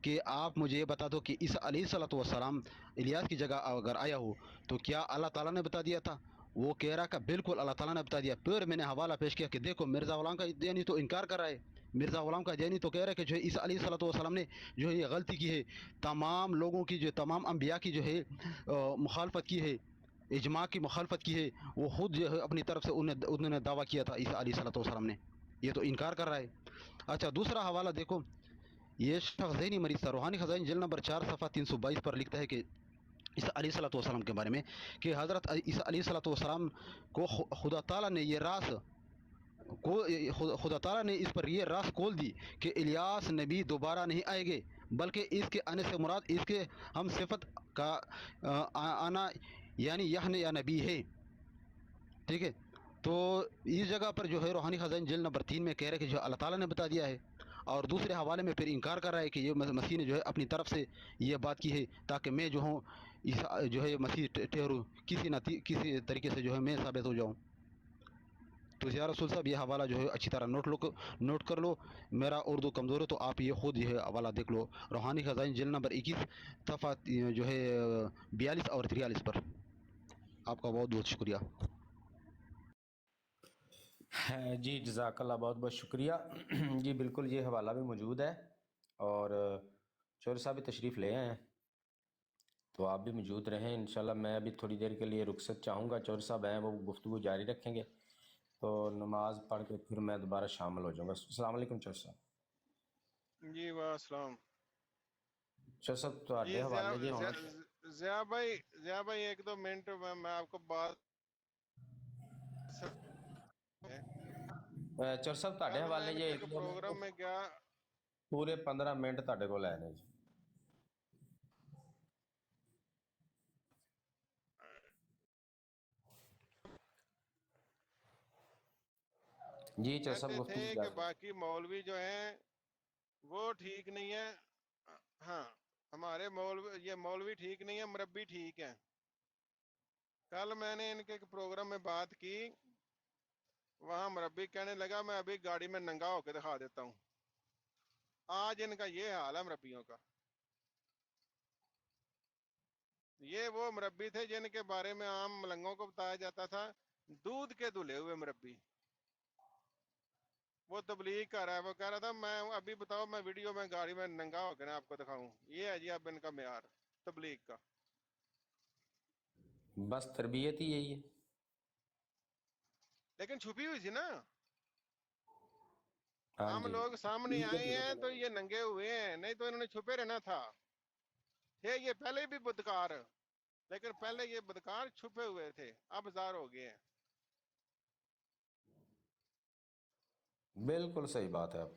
کہ آپ مجھے یہ بتا دو کہ عیسیٰ علیہ السلام الیاس کی جگہ اگر آیا ہو تو کیا اللہ تعالیٰ نے بتا دیا تھا؟ وہ کہہ رہا کہ بالکل اللہ تعالیٰ نے بتا دیا۔ پھر میں نے حوالہ پیش کیا کہ دیکھو مرزا غلام قادیانی تو انکار کر رہا ہے، مرزا غلام قادیانی تو کہہ رہا ہے کہ جو ہے عیسیٰ علیہ السلام نے جو ہے یہ غلطی کی ہے، تمام لوگوں کی، جو تمام انبیاء کی جو ہے مخالفت کی ہے، اجماع کی مخالفت کی ہے، وہ خود جو ہے اپنی طرف سے انہوں نے دعویٰ کیا تھا عیسیٰ علیہ السلام نے، یہ تو انکار کر رہا ہے۔ اچھا دوسرا حوالہ دیکھو، یہ شخص ذہنی مریض تھا، روحانی خزائن جلد نمبر 4 صفحہ 322 پر لکھتا ہے کہ عیسیٰ علیہ السلام کے بارے میں کہ حضرت عیسیٰ علیہ السلام کو خدا تعالیٰ نے اس پر یہ راز کھول دی کہ الیاس نبی دوبارہ نہیں آئے گے، بلکہ اس کے آنے سے مراد اس کے ہم صفت کا آنا یعنی یحییٰ نبی ہے۔ ٹھیک ہے، تو اس جگہ پر جو ہے روحانی خزائن جلد نمبر 3 میں کہہ رہے کہ جو اللہ تعالیٰ نے بتا دیا ہے، اور دوسرے حوالے میں پھر انکار کر رہا ہے کہ یہ مسیح نے جو ہے اپنی طرف سے یہ بات کی ہے تاکہ میں جو ہوں جو ہے مسیح ٹھہروں، کسی طریقے سے جو ہے میں ثابت ہو جاؤں۔ تو یا رسول صاحب یہ حوالہ جو ہے اچھی طرح نوٹ کر لو، میرا اردو کمزور ہے تو آپ یہ خود یہ حوالہ دیکھ لو، روحانی خزائن جلد نمبر 21 صفحہ جو ہے 42 اور 43 پر۔ آپ کا بہت بہت شکریہ۔ جی جزاک اللہ، بہت بہت شکریہ۔ جی بالکل یہ حوالہ بھی موجود ہے، اور چور صاحب بھی تشریف لے آئے ہیں تو آپ بھی موجود رہیں انشاءاللہ۔ میں ابھی تھوڑی دیر کے لیے رخصت چاہوں گا، چور صاحب ہیں وہ گفتگو جاری رکھیں گے، تو نماز پڑھ کے پھر میں دوبارہ شامل ہو جاؤں گا۔ السلام علیکم چور صاحب۔ جی السلام۔ چور صاحب جی تواڈے حوالے جی ہونا ضیاء بھائی 1-2 منٹ میں آپ کو بات چور صاحب تواڈے کل میں حوالے جی ایک پروگرام میں گیا، پورے 15 منٹ تواڈے کول ہے نے جی۔ جی چور صاحب کہتے گفتگو تھے کہ جاری۔ باقی مولوی جو ہیں وہ ٹھیک نہیں ہے، ہاں ہمارے یہ مولوی ٹھیک نہیں ہے، مربی ٹھیک ہے۔ کل میں نے ان کے ایک پروگرام میں بات کی، وہاں مربی کہنے لگا میں ابھی گاڑی میں ننگا ہو کے دکھا دیتا ہوں. آج ان کا یہ حال ہے مربیوں کا. یہ وہ مربی تھے جن کے بارے میں عام ملنگوں کو بتایا جاتا تھا دودھ کے دھلے ہوئے مربی. وہ تبلیغ کر رہا ہے، وہ کہہ رہا تھا میں ابھی بتاؤ میں ویڈیو میں گاڑی میں ننگا ہو کے نا آپ کو دکھاؤں. یہ ہے جی اب ان کا معیار تبلیغ کا. بس تربیت ہی یہی ہے. لیکن چھپی ہوئی تھی نا، ہاں ہم جی. لوگ سامنے ٹھیک ہے آئے ہیں تو یہ ننگے ہوئے ہیں، نہیں تو انہوں نے چھپے رہنا تھا. تھے یہ پہلے بھی بدکار، لیکن پہلے یہ بدکار چھپے ہوئے تھے، اب ظاہر ہو گئے ہیں. بالکل صحیح بات ہے. اب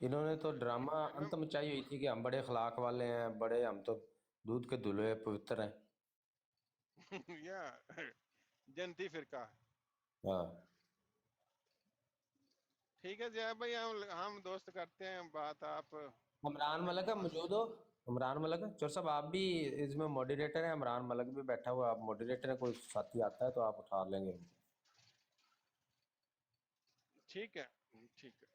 انہوں نے تو ڈرامہ انت مچائی ہوئی تھی کہ ہم بڑے اخلاق والے ہیں، بڑے ہم تو دودھ کے دھلے پوتر ہیں. یا جنتی فرقہ. ہاں ٹھیک ہے جی بھائی، ہم دوست کرتے ہیں بات. آپ عمران ملک ہے موجود ہو؟ عمران ملک چور صاحب آپ بھی اس میں موڈیریٹر ہیں. عمران ملک بھی بیٹھا ہوا، آپ موڈیریٹر ہیں، کوئی ساتھی آتا ہے تو آپ اٹھا لیں گے. ٹھیک ہے، ٹھیک ہے.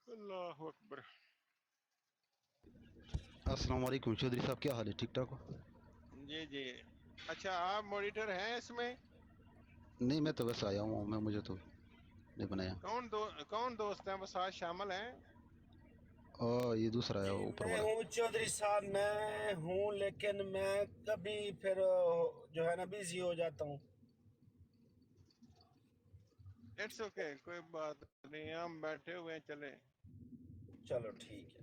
اللہ اکبر. السلام علیکم چودھری صاحب، کیا حال ہے؟ ٹھیک ٹھاک ہو؟ جی جی. اچھا آپ مانیٹر ہیں اس میں؟ نہیں میں تو ویسے آیا ہوں، مجھے تو نہیں بنایا. کون دوست ہیں وہ ساتھ شامل ہیں؟ اور یہ دوسرا ہے جی اوپر میں والا. ہوں چودھری صاحب، میں ہوں، لیکن میں کبھی پھر جو ہے نا بزی ہو جاتا ہوں. اٹس اوکے، کوئی بات نہیں، ہم بیٹھے ہوئے ہیں، چلیں. چلو ٹھیک ہے.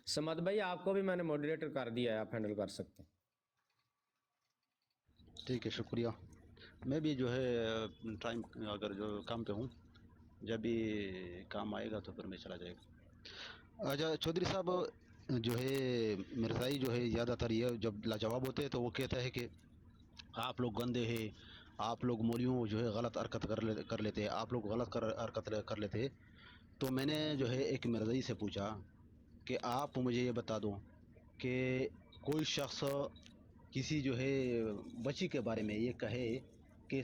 سمد بھائی آپ کو بھی میں نے موڈیریٹر کر دیا ہے، آپ ہینڈل کر سکتے ہیں. ٹھیک ہے، شکریہ. میں بھی جو ہے ٹائم اگر جو کام پہ ہوں، جب بھی کام آئے گا تو پھر میں چلا جائے گا. اچھا چودھری صاحب، جو ہے مرزائی جو ہے زیادہ تر یہ جب لاجواب ہوتے ہیں تو وہ کہتا ہے کہ آپ لوگ گندے ہیں، آپ لوگ مولیوں جو ہے غلط حرکت کر لیتے ہیں، آپ لوگ غلط حرکت کر لیتے ہیں. تو میں نے جو ہے ایک مرزائی سے پوچھا کہ آپ مجھے یہ بتا دو کہ کوئی شخص کسی جو ہے بچی کے بارے میں یہ کہے کہ یہ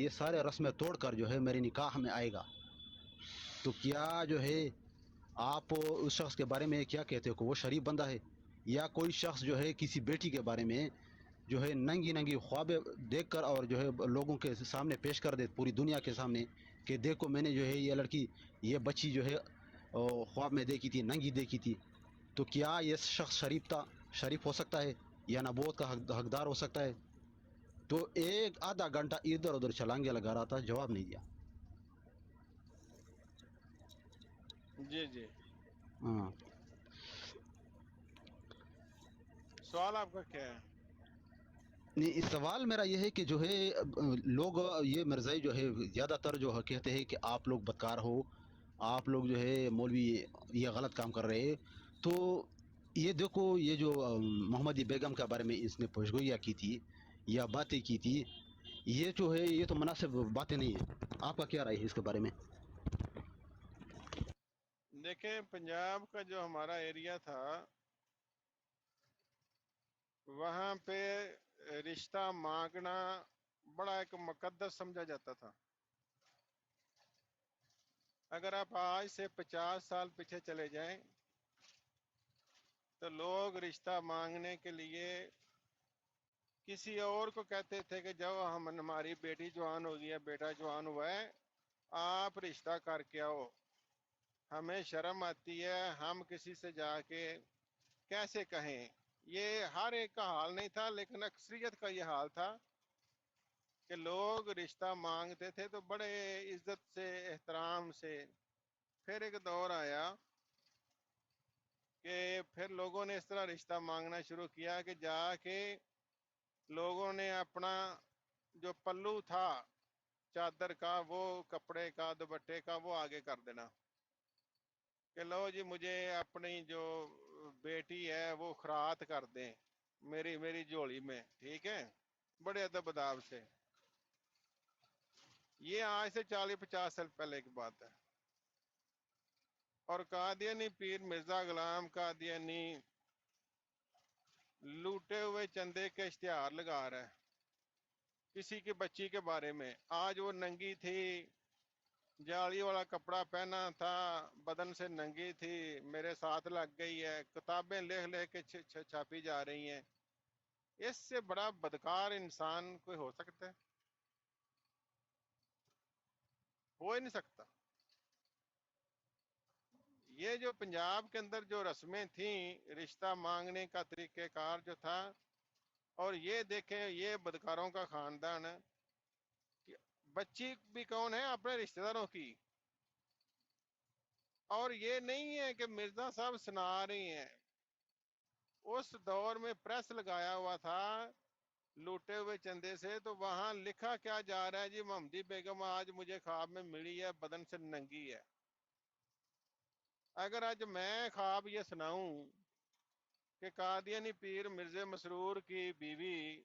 سارے رسمیں توڑ کر جو ہے میرے نکاح میں آئے گا، تو کیا جو ہے آپ اس شخص کے بارے میں کیا کہتے ہو کہ وہ شریف بندہ ہے؟ یا کوئی شخص جو ہے کسی بیٹی کے بارے میں جو ہے ننگی خواب دیکھ کر اور جو ہے لوگوں کے سامنے پیش کر دے، پوری دنیا کے سامنے، کہ دیکھو میں نے جو ہے یہ لڑکی، یہ بچی جو ہے خواب میں دیکھی تھی، ننگی دیکھی تھی، تو کیا یہ شخص شریف ہو سکتا ہے یا نبوت کا حقدار ہو سکتا ہے؟ تو ایک آدھا گھنٹہ ادھر ادھر چھلانگے لگا رہا تھا، جواب نہیں دیا. جی جی. ہاں. سوال آپ کا کیا ہے؟ نہیں، سوال میرا یہ ہے کہ جو ہے لوگ یہ مرزائی جو ہے زیادہ تر جو ہے کہتے ہیں کہ آپ لوگ بدکار ہو، آپ لوگ جو ہے مولوی یہ غلط کام کر رہے ہیں. تو یہ دیکھو، یہ جو محمدی بیگم کے بارے میں اس نے پیشگوئیاں کی تھی یا باتیں کی تھی، یہ جو ہے یہ تو مناسب باتیں نہیں ہیں. آپ کا کیا رائے ہے اس کے بارے میں؟ دیکھیں پنجاب کا جو ہمارا ایریا تھا، وہاں پہ رشتہ مانگنا بڑا ایک مقدس سمجھا جاتا تھا. اگر آپ آج سے 50 سال پیچھے چلے جائیں تو لوگ رشتہ مانگنے کے لیے کسی اور کو کہتے تھے کہ جب ہماری بیٹی جوان ہو گئی ہے، بیٹا جوان ہوا ہے، آپ رشتہ کر کے آؤ. ہمیں شرم آتی ہے، ہم کسی سے جا کے کیسے کہیں. یہ ہر ایک کا حال نہیں تھا، لیکن اکثریت کا یہ حال تھا کہ لوگ رشتہ مانگتے تھے تو بڑے عزت سے، احترام سے. پھر ایک دور آیا کہ پھر لوگوں نے اس طرح رشتہ مانگنا شروع کیا کہ جا کے لوگوں نے اپنا جو پلو تھا چادر کا، وہ کپڑے کا، دوپٹے کا، وہ آگے کر دینا کہ لو جی مجھے اپنی جو بیٹی ہے وہ خرات کر دیں میری جھولی میں. ٹھیک ہے، بڑے ادب اداب سے. یہ آج سے 40-50 سال پہلے کی بات ہے. اور قادیانی پیر مرزا غلام قادیانی لوٹے ہوئے چندے کے اشتہار لگا رہا ہے کسی کی بچی کے بارے میں. آج وہ ننگی تھی، جالی والا کپڑا پہنا تھا، بدن سے ننگی تھی، میرے ساتھ لگ گئی ہے، کتابیں لکھ لے کے چھاپی جا رہی ہیں. اس سے بڑا بدکار انسان کوئی ہو سکتا ہے؟ ہو ہی نہیں سکتا. یہ جو پنجاب کے اندر جو رسمیں تھیں، رشتہ مانگنے کا طریقہ کار جو تھا، اور یہ دیکھیں یہ بدکاروں کا خاندان ہے. بچی بھی کون ہے؟ اپنے رشتہ داروں کی. اور یہ نہیں ہے کہ مرزا صاحب سنا رہی ہیں، اس دور میں پریس لگایا ہوا تھا لوٹے ہوئے چندے سے، تو وہاں لکھا کیا جا رہا ہے جی محمدی بیگم آج مجھے خواب میں ملی ہے، بدن سے ننگی ہے. اگر آج میں خواب یہ سناؤں کہ قادیانی پیر مرزا مسرور کی بیوی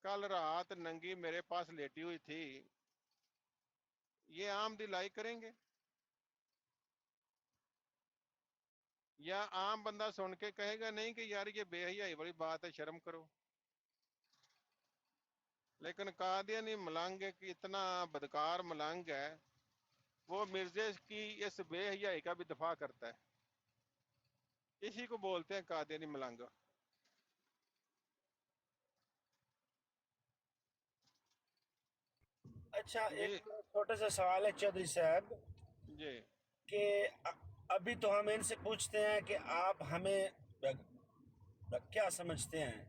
کل رات ننگی میرے پاس لیٹی ہوئی تھی، یہ عام دلائی کریں گے؟ یا عام بندہ سن کے کہے گا نہیں کہ یار یہ بے حیائی والی بات ہے، شرم کرو؟ لیکن قادیانی ملنگ ایک اتنا بدکار ملنگ ہے، وہ مرزے کی اس بے حیائی کا بھی دفاع کرتا ہے. اسی کو بولتے ہیں قادیانی ملنگ. اچھا، ایک جی چھوٹا سا سوال ہے چودھری صاحب جی کہ ابھی تو ہم ان سے پوچھتے ہیں کہ آپ ہمیں کیا سمجھتے ہیں،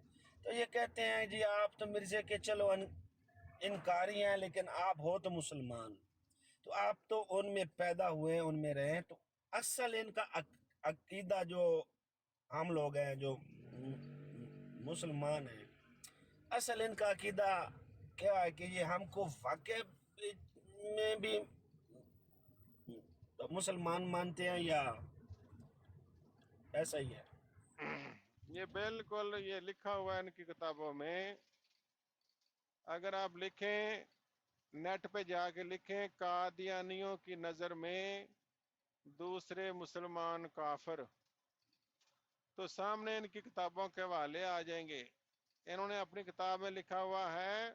تو یہ کہتے ہیں جی آپ تو مرزے کے چلو انکاری ہیں، لیکن آپ ہو تو مسلمان، تو آپ تو ان میں پیدا ہوئے، ان میں رہے، تو اصل ان کا عقیدہ جو ہم لوگ ہیں جو مسلمان ہیں، اصل ان کا عقیدہ کیا ہے کہ یہ ہم کو واقع میں بھی مسلمان مانتے ہیں یا ایسا ہی ہے؟ یہ بالکل یہ لکھا ہوا ہے ان کی کتابوں میں. اگر آپ لکھیں نیٹ پہ جا کے لکھیں قادیانیوں کی نظر میں دوسرے مسلمان کافر، تو سامنے ان کی کتابوں کے حوالے آ جائیں گے. انہوں نے اپنی کتاب میں لکھا ہوا ہے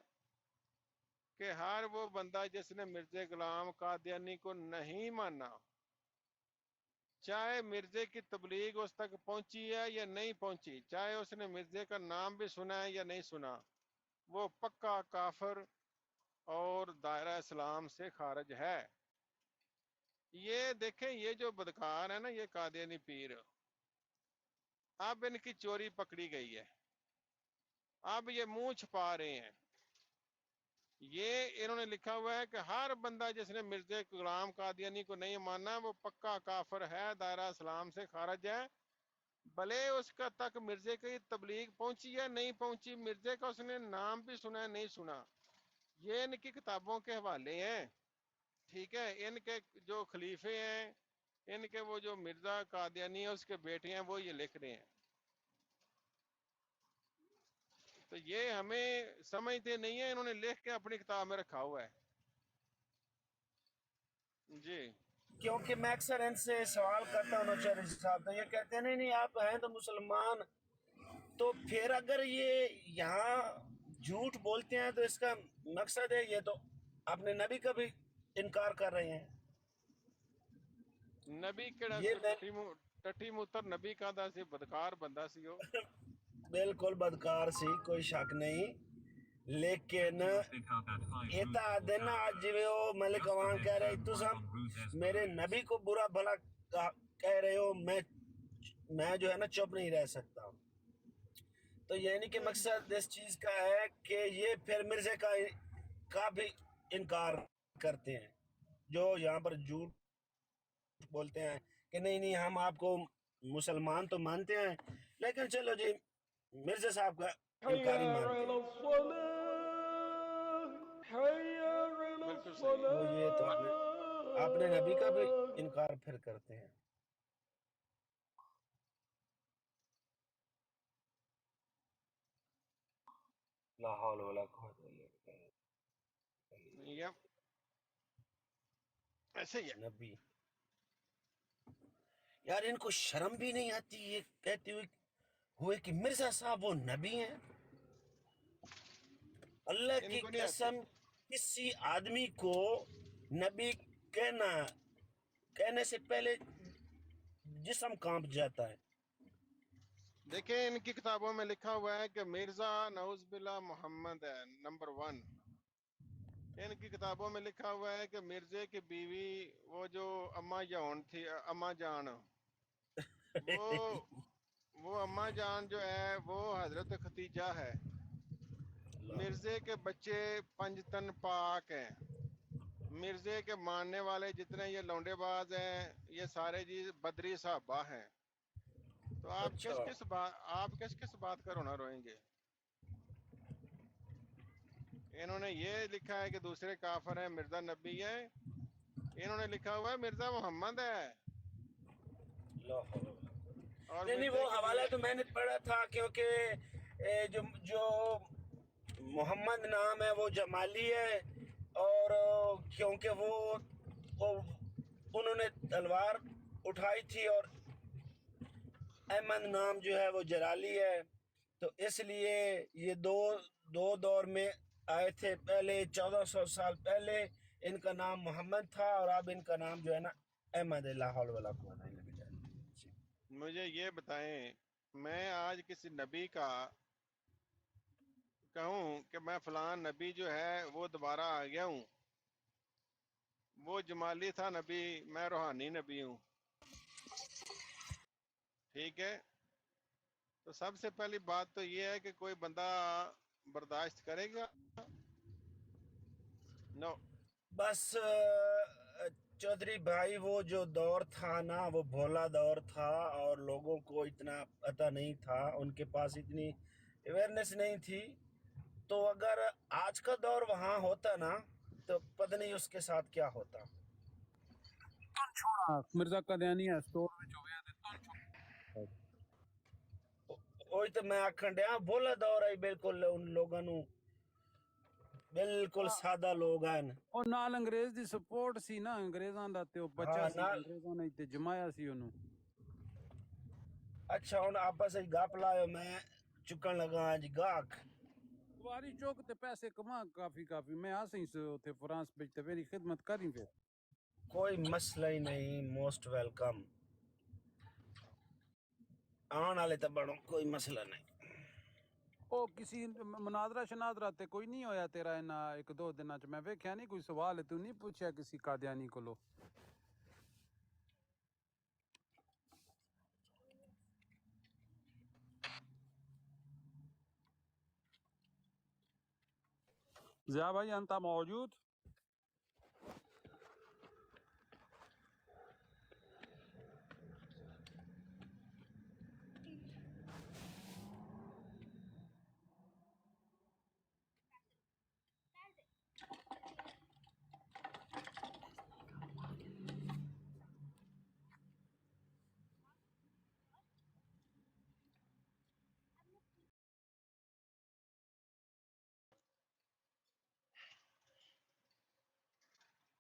کہ ہر وہ بندہ جس نے مرزا غلام قادیانی کو نہیں مانا، چاہے مرزے کی تبلیغ اس تک پہنچی ہے یا نہیں پہنچی، چاہے اس نے مرزے کا نام بھی سنا ہے یا نہیں سنا، وہ پکا کافر اور دائرہ اسلام سے خارج ہے. یہ دیکھیں یہ جو بدکار ہے نا یہ قادیانی پیر، اب ان کی چوری پکڑی گئی ہے، اب یہ منہ چھپا رہے ہیں. یہ انہوں نے لکھا ہوا ہے کہ ہر بندہ جس نے مرزا غلام قادیانی کو نہیں مانا وہ پکا کافر ہے، دائرہ اسلام سے خارج ہے. بھلے اس کا تک مرزے کی تبلیغ پہنچی ہے نہیں پہنچی، مرزے کا اس نے نام بھی سنا ہے نہیں سنا، یہ ان کی کتابوں کے حوالے ہیں. ٹھیک ہے، ان کے جو خلیفے ہیں، ان کے وہ جو مرزا قادیانی ہے اس کے بیٹے ہیں، وہ یہ لکھ رہے ہیں. تو یہ ہمیں سمجھتے نہیں ہے، انہوں نے لکھ کے اپنی کتاب میں رکھا ہوا ہے. جی کیونکہ میں اکثر ان سے سوال کرتا ہوں چودھری صاحب، تو یہ کہتے ہیں نہیں نہیں آپ ہیں تو مسلمان، تو پھر اگر یہ یہاں جھوٹ بولتے ہیں تو اس کا مقصد ہے یہ تو اپنے نبی کا بھی انکار کر رہے ہیں. نبی کہڑا یہ میں ٹٹی موتر نبی کا دا سی بدکار بندہ سی ہو. بالکل بدکار سی، کوئی شک نہیں، لیکن ایتا دن آج جی وہ ملک عوام کہہ رہے تو سب میرے نبی کو برا بھلا کہہ رہے ہو، میں جو ہے نا چپ نہیں رہ سکتا. تو یعنی کہ مقصد اس چیز کا ہے کہ یہ پھر مرزے کا بھی انکار کرتے ہیں، جو یہاں پر جھوٹ بولتے ہیں کہ نہیں نہیں ہم آپ کو مسلمان تو مانتے ہیں، لیکن چلو جی مرزا صاحب کا انکاری مانتے ہیں. بالکل صحیح. وہ یہ تو اپنے نبی کا بھی انکار پھر کرتے ہیں. لا حول ولا قوت الا باللہ. یپ ایسے ہی ہے. نبی یار ان کو شرم بھی نہیں آتی یہ کہتے ہوئے کہ مرزا صاحب وہ نبی ہیں. اللہ ان کی کو نہیں آتی. قسم کسی آدمی کو نبی کہنے سے پہلے جسم کانپ جاتا ہے. دیکھیں ان کی کتابوں میں لکھا ہوا ہے کہ مرزا نعوذ باللہ محمد ہے نمبر 1. ان کی کتابوں میں لکھا ہوا ہے کہ مرزے کی بیوی وہ جو اما جان تھی، اما جان، وہ اما جان جو ہے وہ حضرت ختیجہ ہے. مرزے کے بچے پنجتن پاک ہیں. مرزے کے ماننے والے جتنے یہ لونڈے باز ہیں یہ سارے جی بدری صحابہ ہیں. تو آپ اچھا کس کس بات کا رونا روئیں گے؟ انہوں نے یہ لکھا ہے کہ دوسرے کافر ہیں، مرزا نبی ہے. انہوں نے لکھا ہوا ہے مرزا محمد ہے. اور نہیں مرزے وہ کی حوالہ تو میں نے پڑھا تھا کیونکہ جو محمد نام ہے وہ جمالی ہے، اور کیونکہ وہ انہوں نے تلوار اٹھائی تھی، اور احمد نام جو ہے وہ جلالی ہے، تو اس لیے یہ دو دور میں آئے تھے. پہلے 1400 سال پہلے ان کا نام محمد تھا، اور اب ان کا نام جو ہے نا احمد. لا حول ولا قوت الا باللہ. مجھے یہ بتائیں، میں آج کسی نبی کا کہوں کہ میں فلان نبی جو ہے وہ دوبارہ آ گیا ہوں، وہ جمالی تھا نبی، میں روحانی نبی ہوں، ٹھیک ہے؟ تو سب سے پہلی بات تو یہ ہے کہ کوئی بندہ برداشت کرے گا؟ نو. بس چودھری بھائی وہ جو دور تھا نا وہ بھولا دور تھا، اور لوگوں کو اتنا پتہ نہیں تھا، ان کے پاس اتنی اویئرنیس نہیں تھی. تو اگر آج کا دور وہاں ہوتا نا تو پتہ نہیں اس کے ساتھ کیا ہوتا. مرزا قادیانی ہے سٹور وچ ہو گیا تے تن چھوڑ. وہی تو میں آکھن ڈیا بھولا دور ہے بالکل. ان لوگوں نو بالکل سادہ لوگ ہیں. او نال انگریز دی سپورٹ سی نا، انگریزاں دا تے او بچہ ہاں سی، نال. انگریزاں نے تے جمایا سی اونوں. اچھا ہن آپس وچ گپ لایو، میں چکن لگا ہاں جی گاہک. سواری چوک تے پیسے کما کافی میں آ سی اوتھے فرانس وچ تے میری خدمت کری پھر. کوئی مسئلہ ہی نہیں، موسٹ ویلکم. آن والے تو بڑھو، کوئی مسئلہ نہیں. او کسی مناظرہ شناظرہ تے کوئی نہیں ہویا تیرا انہاں ایک دو دناں چ؟ میں ویکھیا نہیں کوئی سوال ہے تو نہیں پوچھیا کسی قادیانی کولو؟ ضیاء بھائی انت موجود؟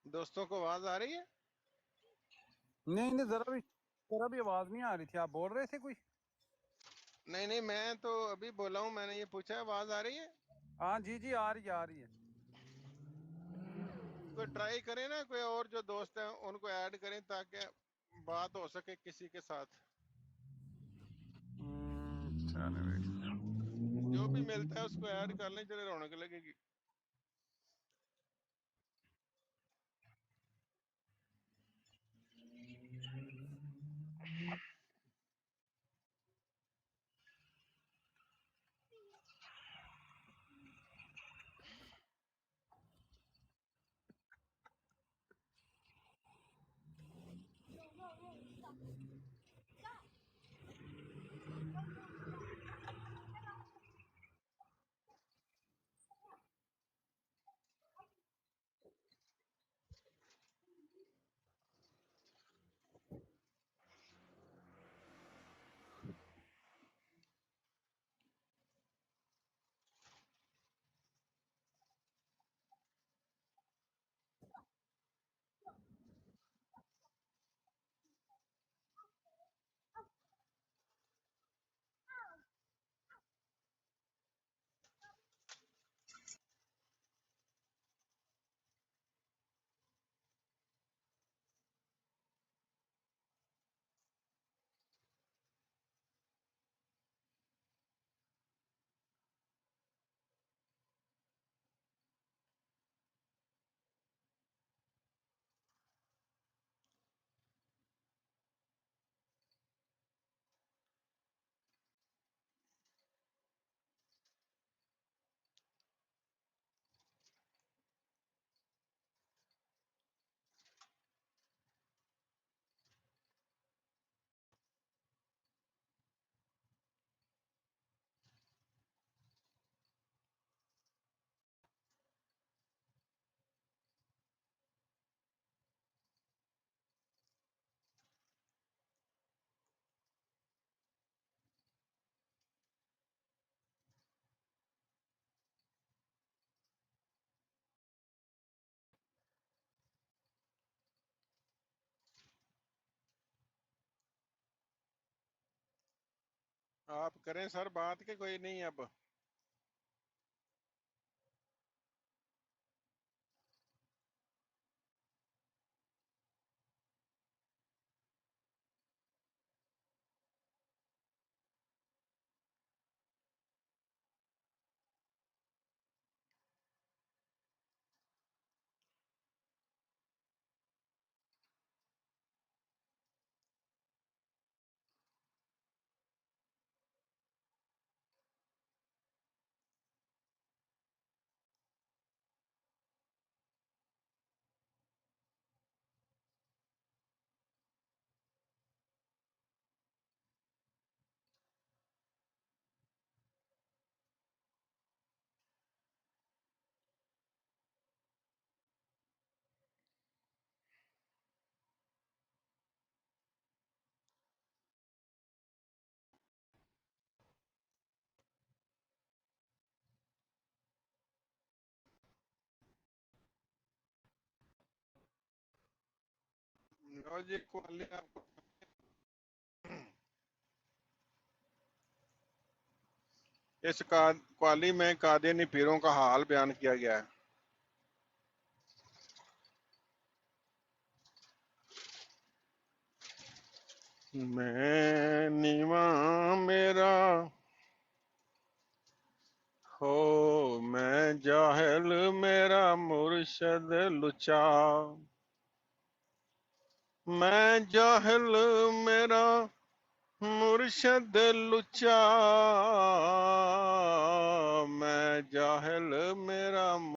دوستوں کو آواز آ رہی ہے؟ نہیں ذرا بھی آواز نہیں آ رہی تھی. آپ بول رہے تھے کوئی؟ نہیں میں تو ابھی بولا ہوں، میں نے یہ پوچھا آواز آ رہی ہے؟ ہاں جی آ رہی ہے. کوئی ٹرائی کریں نا، کوئی اور جو دوست ہیں ان کو ایڈ کریں تاکہ بات ہو سکے کسی کے ساتھ. چلے ویٹ. جو بھی ملتا ہے اس کو ایڈ کر لیں، چلے رونق لگے گی. آپ کریں سر بات کہ کوئی نہیں اب؟ لو جی قوالی آپ کو، اس قوالی میں قادیانی پیروں کا حال بیان کیا گیا ہے۔ میں نیواں میرا ہو، میں جاہل میرا مرشد لچا، میں جاہل میرا مرشد لچا، میں جاہل میرا